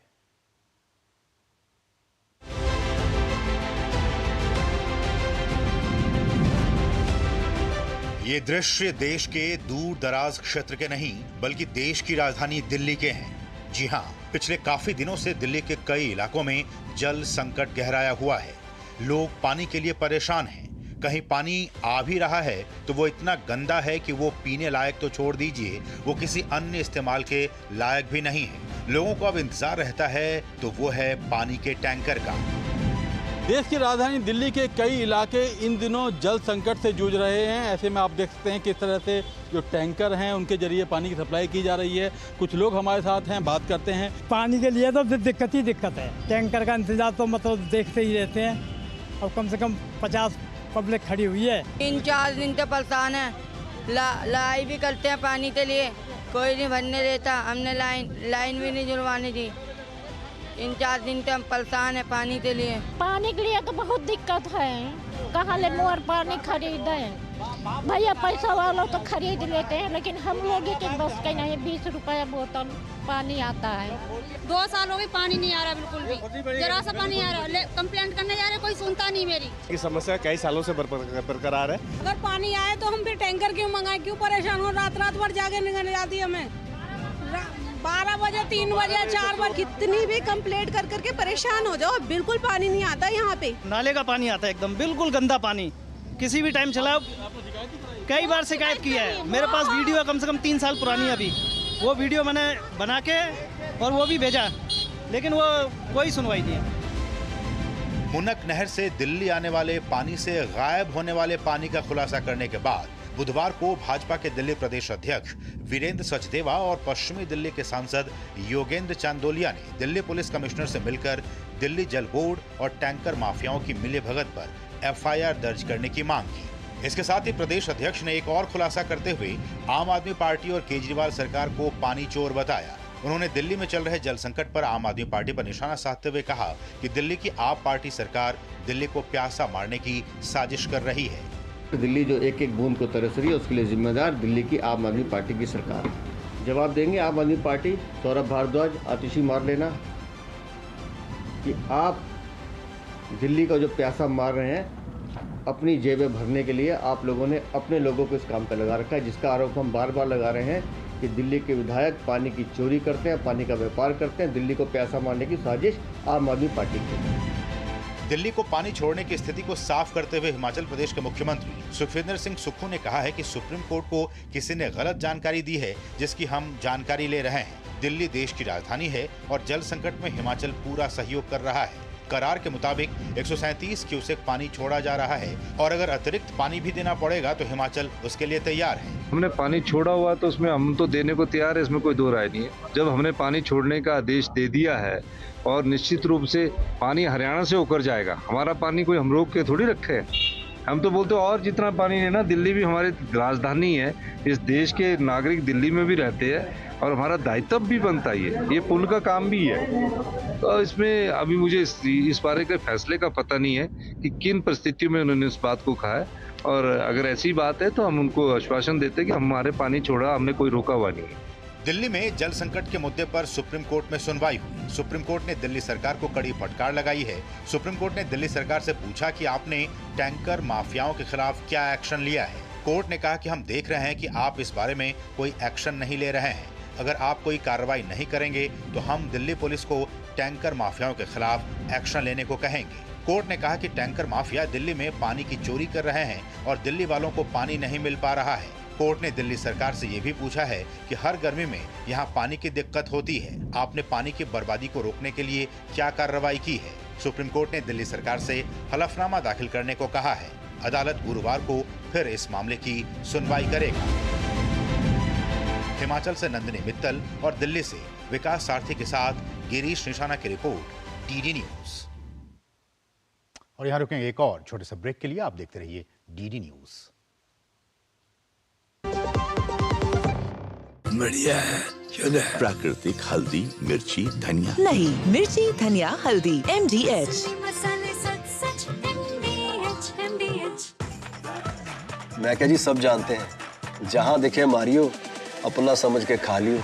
ये दृश्य देश के दूर दराज क्षेत्र के नहीं बल्कि देश की राजधानी दिल्ली के हैं। जी हां, पिछले काफी दिनों से दिल्ली के कई इलाकों में जल संकट गहराया हुआ है। लोग पानी के लिए परेशान हैं। कहीं पानी आ भी रहा है तो वो इतना गंदा है कि वो पीने लायक तो छोड़ दीजिए, वो किसी अन्य इस्तेमाल के लायक भी नहीं है। लोगों को अब इंतजार रहता है तो वो है पानी के टैंकर का।
देश की राजधानी दिल्ली के कई इलाके इन दिनों जल संकट से जूझ रहे हैं। ऐसे में आप देख सकते हैं किस तरह से जो टैंकर हैं उनके जरिए पानी की सप्लाई की जा रही है। कुछ लोग हमारे साथ हैं, बात करते हैं।
पानी के लिए तो दिक्कत ही दिक्कत है। टैंकर का इंतजार तो मतलब देखते ही रहते हैं। अब कम से कम 50 पब्लिक खड़ी हुई है।
3-4 दिन से परेशान है। लड़ाई भी करते हैं पानी के लिए, कोई नहीं भरने देता। हमने लाइन भी नहीं जुड़वाने दी। 3-4 दिन से हम परेशान है पानी के लिए।
पानी के लिए तो बहुत दिक्कत है। कहाँ ले मोर पानी खरीदे? भैया पैसा वालों तो खरीद लेते हैं, लेकिन हम लोग के बस का नहीं। 20 रुपया बोतल पानी आता है।
2 साल हो गए पानी नहीं आ रहा, बिल्कुल भी जरा सा पानी आ रहा। कंप्लेंट करने जा रहे, कोई सुनता नहीं मेरी।
ये समस्या कई सालों से बरकरार है।
अगर पानी आए तो हम फिर टैंकर क्यों मंगाए? क्यों परेशान हो? रात भर जाके निकल जाती है हमें। 12 बजे, 3 बजे, 4 बजे।
कितनी भी कंप्लेंट कर करके परेशान हो जाओ, बिल्कुल पानी नहीं आता यहाँ पे।
नाले का पानी आता है एकदम बिल्कुल गंदा पानी। किसी भी टाइम चलाओ। कई बार शिकायत किया है। मेरे पास वीडियो है कम से कम 3 साल पुरानी अभी। वो वीडियो मैंने बना के और वो भी भेजा, लेकिन वो कोई सुनवाई नहीं है।
मुनक नहर से दिल्ली आने वाले पानी से गायब होने वाले पानी का खुलासा करने के बाद बुधवार को भाजपा के दिल्ली प्रदेश अध्यक्ष वीरेंद्र सचदेवा और पश्चिमी दिल्ली के सांसद योगेंद्र चांदोलिया ने दिल्ली पुलिस कमिश्नर से मिलकर दिल्ली जल बोर्ड और टैंकर माफियाओं की मिलीभगत पर एफआईआर दर्ज करने की मांग की। इसके साथ ही प्रदेश अध्यक्ष ने एक और खुलासा करते हुए आम आदमी पार्टी और केजरीवाल सरकार को पानी चोर बताया। उन्होंने दिल्ली में चल रहे जल संकट पर आम आदमी पार्टी पर निशाना साधते हुए कहा कि दिल्ली की आप पार्टी सरकार दिल्ली को प्यासा मारने की साजिश कर रही है।
दिल्ली जो एक एक बूंद को तरस रही है उसके लिए जिम्मेदार दिल्ली की आम आदमी पार्टी की सरकार है। जवाब देंगे आम आदमी पार्टी। सौरभ भारद्वाज, आतिशी मार लेना कि आप दिल्ली का जो प्यासा मार रहे हैं अपनी जेबें भरने के लिए आप लोगों ने अपने लोगों को इस काम पर लगा रखा है, जिसका आरोप हम बार बार लगा रहे हैं कि दिल्ली के विधायक पानी की चोरी करते हैं, पानी का व्यापार करते हैं। दिल्ली को प्यासा मारने की साजिश आम आदमी पार्टी की।
दिल्ली को पानी छोड़ने की स्थिति को साफ करते हुए हिमाचल प्रदेश के मुख्यमंत्री सुखविंदर सिंह सुक्खू ने कहा है कि सुप्रीम कोर्ट को किसी ने गलत जानकारी दी है, जिसकी हम जानकारी ले रहे हैं। दिल्ली देश की राजधानी है और जल संकट में हिमाचल पूरा सहयोग कर रहा है। करार के मुताबिक 137 क्यूसेक पानी छोड़ा जा रहा है और अगर अतिरिक्त पानी भी देना पड़ेगा तो हिमाचल उसके लिए तैयार है।
हमने पानी छोड़ा हुआ तो उसमें हम तो देने को तैयार है, इसमें कोई दो राय नहीं है। जब हमने पानी छोड़ने का आदेश दे दिया है और निश्चित रूप से पानी हरियाणा से होकर जाएगा, हमारा पानी कोई हम रोक के थोड़ी रखे हैं। हम तो बोलते और जितना पानी लेना, दिल्ली भी हमारी राजधानी है, इस देश के नागरिक दिल्ली में भी रहते हैं और हमारा दायित्व भी बनता ही है, ये पुल का काम भी है। तो इसमें अभी मुझे इस बारे के फैसले का पता नहीं है कि किन परिस्थितियों में उन्होंने इस बात को कहा है, और अगर ऐसी बात है तो हम उनको आश्वासन देते हैं कि हमारे पानी छोड़ा, हमने कोई रोका हुआ नहीं है।
दिल्ली में जल संकट के मुद्दे पर सुप्रीम कोर्ट में सुनवाई हुई। सुप्रीम कोर्ट ने दिल्ली सरकार को कड़ी फटकार लगाई है। सुप्रीम कोर्ट ने दिल्ली सरकार से पूछा कि आपने टैंकर माफियाओं के खिलाफ क्या एक्शन लिया है। कोर्ट ने कहा कि हम देख रहे हैं कि आप इस बारे में कोई एक्शन नहीं ले रहे हैं। अगर आप कोई कार्रवाई नहीं करेंगे तो हम दिल्ली पुलिस को टैंकर माफियाओं के खिलाफ एक्शन लेने को कहेंगे। कोर्ट ने कहा कि टैंकर माफिया दिल्ली में पानी की चोरी कर रहे हैं और दिल्ली वालों को पानी नहीं मिल पा रहा है। कोर्ट ने दिल्ली सरकार से ये भी पूछा है कि हर गर्मी में यहाँ पानी की दिक्कत होती है, आपने पानी की बर्बादी को रोकने के लिए क्या कार्रवाई की है। सुप्रीम कोर्ट ने दिल्ली सरकार से हलफनामा दाखिल करने को कहा है। अदालत गुरुवार को फिर इस मामले की सुनवाई करेगा। हिमाचल से नंदिनी मित्तल और दिल्ली से विकास सारथी के साथ गिरीश निशाना की रिपोर्ट, डीडी न्यूज। और यहाँ रुकेंगे एक और छोटे से ब्रेक के लिए। आप देखते रहिए डीडी न्यूज।
बढ़िया है, शुद्ध है। प्राकृतिक हल्दी, मिर्ची, धनिया।
नहीं, मिर्ची, धनिया, हल्दी, MDH।
मैं क्या जी, सब जानते हैं, जहां दिखे मारियो, अपना समझ के खा लियो।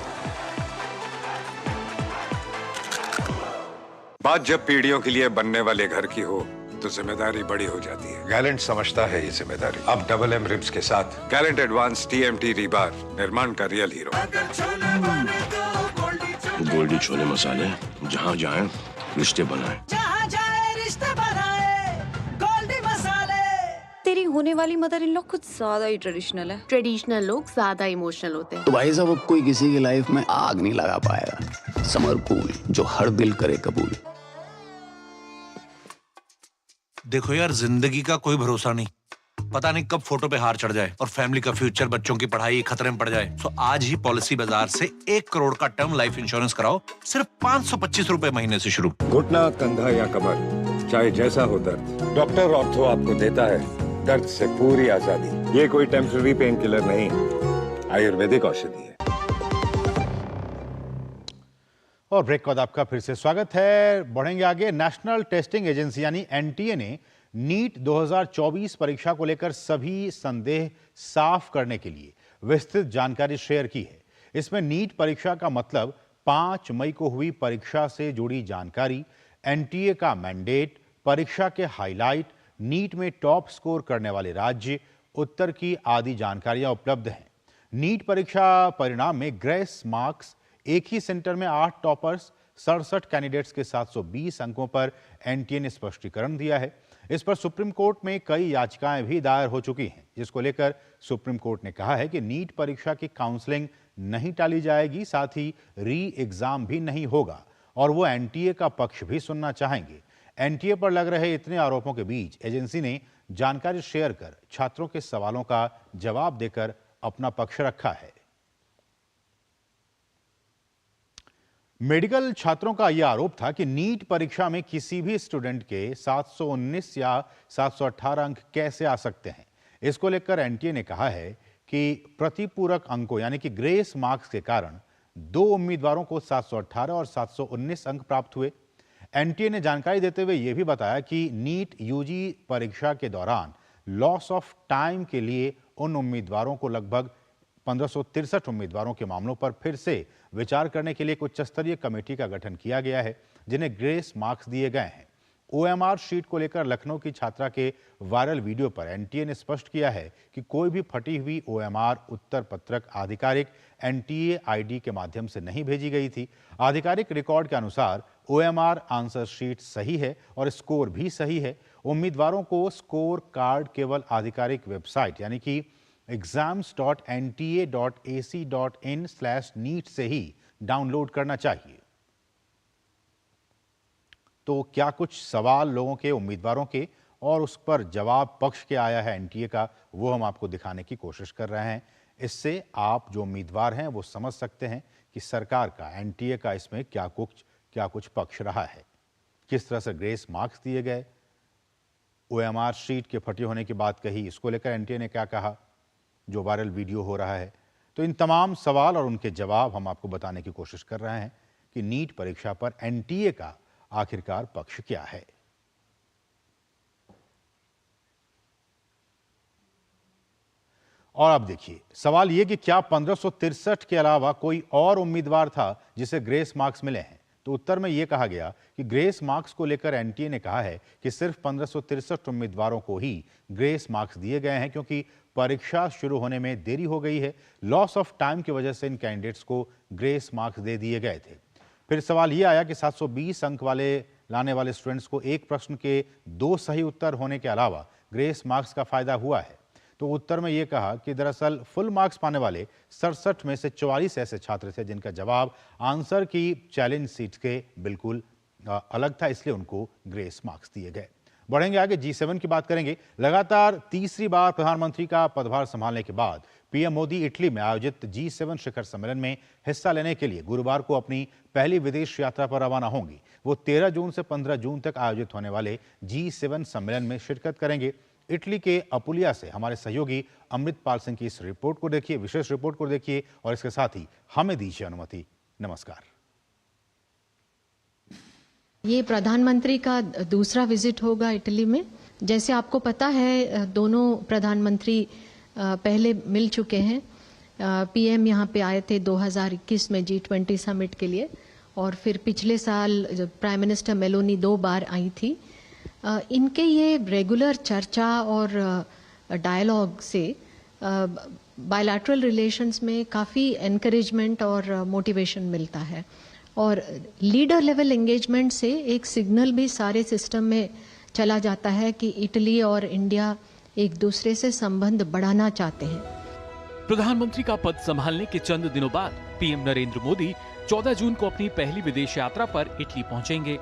बात जब पीढ़ियों के लिए बनने वाले घर की हो तो जिम्मेदारी बड़ी हो जाती है। गैलेंट समझता है ये जिम्मेदारी। अब डबल एम रिब्स के साथ गैलेंट एडवांस TMT रीबार, निर्माण का रियल हीरो।
गोल्डी छोले मसाले, जहाँ जाए रिश्ते बनाए,
जहाँ जाए रिश्ते बनाए, गोल्डी मसाले।
तेरी होने वाली मदर इन लॉ कुछ ज्यादा ही ट्रेडिशनल है। ट्रेडिशनल लोग ज्यादा इमोशनल होते हैं।
तो भाई साहब, अब कोई किसी की लाइफ में आग नहीं लगा पाएगा। समर कूल, जो हर दिल करे कबूल।
देखो यार, जिंदगी का कोई भरोसा नहीं, पता नहीं कब फोटो पे हार चढ़ जाए और फैमिली का फ्यूचर, बच्चों की पढ़ाई खतरे में पड़ जाए। तो आज ही पॉलिसी बाजार से 1 करोड़ का टर्म लाइफ इंश्योरेंस कराओ, सिर्फ 525 रुपए महीने से शुरू।
घुटना, कंधा या कमर, चाहे जैसा हो दर्द, डॉक्टर ऑर्थो आपको देता है दर्द से पूरी आजादी। ये कोई टेम्पररी पेन किलर नहीं, आयुर्वेदिक औषधि है।
और ब्रेक के बाद आपका फिर से स्वागत है। बढ़ेंगे आगे। नेशनल टेस्टिंग एजेंसी यानी एनटीए ने नीट 2024 परीक्षा को लेकर सभी संदेह साफ करने के लिए विस्तृत जानकारी शेयर की है। इसमें नीट परीक्षा का मतलब 5 मई को हुई परीक्षा से जुड़ी जानकारी, एनटीए का मैंडेट, परीक्षा के हाईलाइट, नीट में टॉप स्कोर करने वाले राज्य, उत्तर की आदि जानकारियां उपलब्ध हैं। नीट परीक्षा परिणाम में ग्रेस मार्क्स, एक ही सेंटर में 8 टॉपर्स, 67 कैंडिडेट्स के 720 अंकों पर एनटीए ने स्पष्टीकरण दिया है। इस पर सुप्रीम कोर्ट में कई याचिकाएं भी दायर हो चुकी हैं, जिसको लेकर सुप्रीम कोर्ट ने कहा है कि नीट परीक्षा की काउंसलिंग नहीं टाली जाएगी, साथ ही री एग्जाम भी नहीं होगा और वो एनटीए का पक्ष भी सुनना चाहेंगे। एनटीए पर लग रहे इतने आरोपों के बीच एजेंसी ने जानकारी शेयर कर छात्रों के सवालों का जवाब देकर अपना पक्ष रखा है। मेडिकल छात्रों का यह आरोप था कि नीट परीक्षा में किसी भी स्टूडेंट के 719 या 718 अंक कैसे आ सकते हैं। इसको लेकर एनटीए ने कहा है कि प्रतिपूरक अंकों यानी कि ग्रेस मार्क्स के कारण 2 उम्मीदवारों को 718 और 719 अंक प्राप्त हुए। एनटीए ने जानकारी देते हुए यह भी बताया कि नीट यूजी परीक्षा के दौरान लॉस ऑफ टाइम के लिए उन उम्मीदवारों को लगभग 1563 उम्मीदवारों के मामलों पर फिर से विचार करने के लिए एक उच्च स्तरीय कमेटी का गठन किया गया है, जिन्हें ग्रेस मार्क्स दिए गए हैं। ओएमआर शीट को लेकर लखनऊ की छात्रा के वायरल वीडियो पर एनटीए ने स्पष्ट किया है कि कोई भी फटी हुई ओएमआर उत्तर पत्रक आधिकारिक एनटीए आईडी के माध्यम से नहीं भेजी गई थी। आधिकारिक रिकॉर्ड के अनुसार ओएमआर आंसर शीट सही है और स्कोर भी सही है। उम्मीदवारों को स्कोर कार्ड केवल आधिकारिक वेबसाइट यानी कि exams.nta.ac.in/NEET से ही डाउनलोड करना चाहिए। तो क्या कुछ सवाल लोगों के, उम्मीदवारों के, और उस पर जवाब पक्ष के आया है एनटीए का, वो हम आपको दिखाने की कोशिश कर रहे हैं। इससे आप जो उम्मीदवार हैं वो समझ सकते हैं कि सरकार का, एनटीए का इसमें क्या कुछ पक्ष रहा है, किस तरह से ग्रेस मार्क्स दिए गए, ओएमआर शीट के फटे होने की बात कही, इसको लेकर एनटीए ने क्या कहा, जो वायरल वीडियो हो रहा है। तो इन तमाम सवाल और उनके जवाब हम आपको बताने की कोशिश कर रहे हैं कि नीट परीक्षा पर एनटीए का आखिरकार पक्ष क्या है। और अब देखिए, सवाल यह कि क्या 1563 के अलावा कोई और उम्मीदवार था जिसे ग्रेस मार्क्स मिले हैं। तो उत्तर में यह कहा गया कि ग्रेस मार्क्स को लेकर एनटीए ने कहा है कि सिर्फ 1563 उम्मीदवारों को ही ग्रेस मार्क्स दिए गए हैं, क्योंकि परीक्षा शुरू होने में देरी हो गई है। लॉस ऑफ टाइम की वजह से इन कैंडिडेट्स को ग्रेस मार्क्स दे दिए गए थे। फिर सवाल यह आया कि 720 अंक लाने वाले स्टूडेंट्स को एक प्रश्न के 2 सही उत्तर होने के अलावा ग्रेस मार्क्स का फायदा हुआ है। तो उत्तर में यह कहा कि दरअसल फुल मार्क्स पाने वाले 67 में से 44 ऐसे छात्र थे जिनका जवाब आंसर की चैलेंज सीट के बिल्कुल अलग था, इसलिए उनको ग्रेस मार्क्स दिए गए। बढ़ेंगे आगे, G7 की बात करेंगे। लगातार तीसरी बार प्रधानमंत्री का पदभार संभालने के बाद पीएम मोदी इटली में आयोजित G7 शिखर सम्मेलन में हिस्सा लेने के लिए गुरुवार को अपनी पहली विदेश यात्रा पर रवाना होंगी। वो 13 जून से 15 जून तक आयोजित होने वाले G7 सम्मेलन में शिरकत करेंगे। इटली के अपुलिया से हमारे सहयोगी अमृतपाल सिंह की इस रिपोर्ट को देखिए, विशेष रिपोर्ट को देखिए, और इसके साथ ही हमें दीजिए अनुमति। नमस्कार।
ये प्रधानमंत्री का दूसरा विजिट होगा इटली में। जैसे आपको पता है, दोनों प्रधानमंत्री पहले मिल चुके हैं। पीएम यहाँ पे आए थे 2021 में G20 समिट के लिए, और फिर पिछले साल प्राइम मिनिस्टर मेलोनी 2 बार आई थी। इनके ये रेगुलर चर्चा और डायलॉग से बायलैटरल रिलेशंस में काफ़ी एनकरेजमेंट और मोटिवेशन मिलता है, और लीडर लेवल एंगेजमेंट से एक सिग्नल भी सारे सिस्टम में चला जाता है कि इटली और इंडिया एक दूसरे से संबंध बढ़ाना चाहते हैं।
प्रधानमंत्री का पद संभालने के चंद दिनों बाद पीएम नरेंद्र मोदी 14 जून को अपनी पहली विदेश यात्रा पर इटली पहुंचेंगे।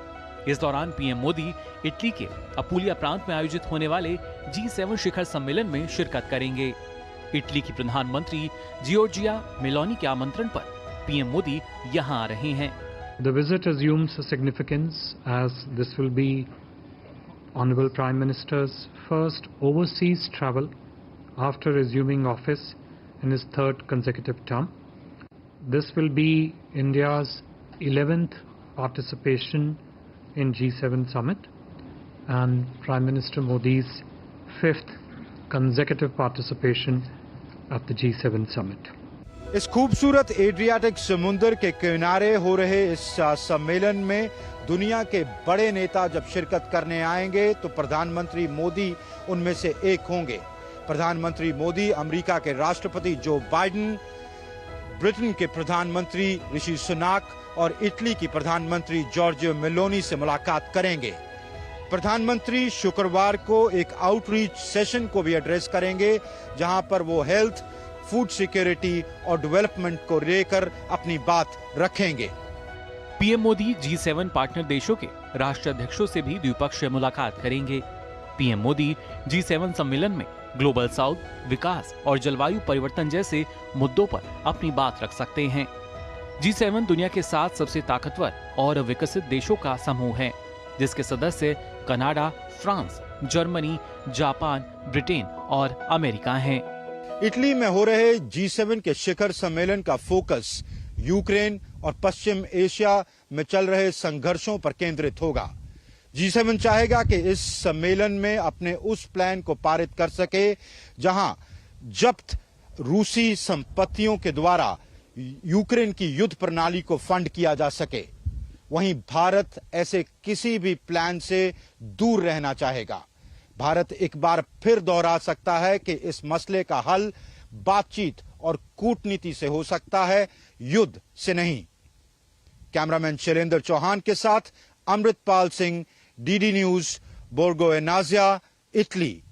इस दौरान पीएम मोदी इटली के अपुलिया प्रांत में आयोजित होने वाले G7 शिखर सम्मेलन में शिरकत करेंगे। इटली की प्रधानमंत्री जियोर्जिया मेलोनी के आमंत्रण पर पीएम मोदी यहां आ रहे हैं।
The visit assumes a significance as this will be Honorable Prime Minister's first overseas travel after assuming office in his third consecutive term. This will be India's 11th participation in G7 summit and Prime Minister Modi's 5th consecutive participation at the G7 summit.
इस खूबसूरत Adriatic समुद्र के किनारे हो रहे इस सम्मेलन में दुनिया के बड़े नेता जब शिरकत करने आएंगे तो प्रधानमंत्री मोदी उनमें से एक होंगे। प्रधानमंत्री मोदी अमेरिका के राष्ट्रपति जो बाइडेन, ब्रिटेन के प्रधानमंत्री ऋषि सुनाक और इटली की प्रधानमंत्री जॉर्जिया मेलोनी से मुलाकात करेंगे। प्रधानमंत्री शुक्रवार को एक आउटरीच सेशन को भी एड्रेस करेंगे, जहां पर वो हेल्थ, फूड सिक्योरिटी और डेवलपमेंट को लेकर अपनी बात रखेंगे।
पीएम मोदी G7 पार्टनर देशों के राष्ट्राध्यक्षों से भी द्विपक्षीय मुलाकात करेंगे। पीएम मोदी G7 सम्मेलन में ग्लोबल साउथ, विकास और जलवायु परिवर्तन जैसे मुद्दों पर अपनी बात रख सकते हैं। G7 दुनिया के 7 सबसे ताकतवर और विकसित देशों का समूह है, जिसके सदस्य Canada, France, Germany, Japan, Britain और अमेरिका हैं।
इटली में हो रहे G7 के शिखर सम्मेलन का फोकस यूक्रेन और पश्चिम एशिया में चल रहे संघर्षों पर केंद्रित होगा। G7 चाहेगा कि इस सम्मेलन में अपने उस प्लान को पारित कर सके जहां जब्त रूसी संपत्तियों के द्वारा यूक्रेन की युद्ध प्रणाली को फंड किया जा सके। वहीं भारत ऐसे किसी भी प्लान से दूर रहना चाहेगा। भारत एक बार फिर दोहरा सकता है कि इस मसले का हल बातचीत और कूटनीति से हो सकता है, युद्ध से नहीं। कैमरामैन शैलेंद्र चौहान के साथ Amritpal Singh, DD news, Borgo Egnazia, Italy.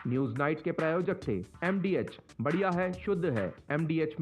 News night के प्रायोजक थे MDH, बढ़िया है, शुद्ध है। MDH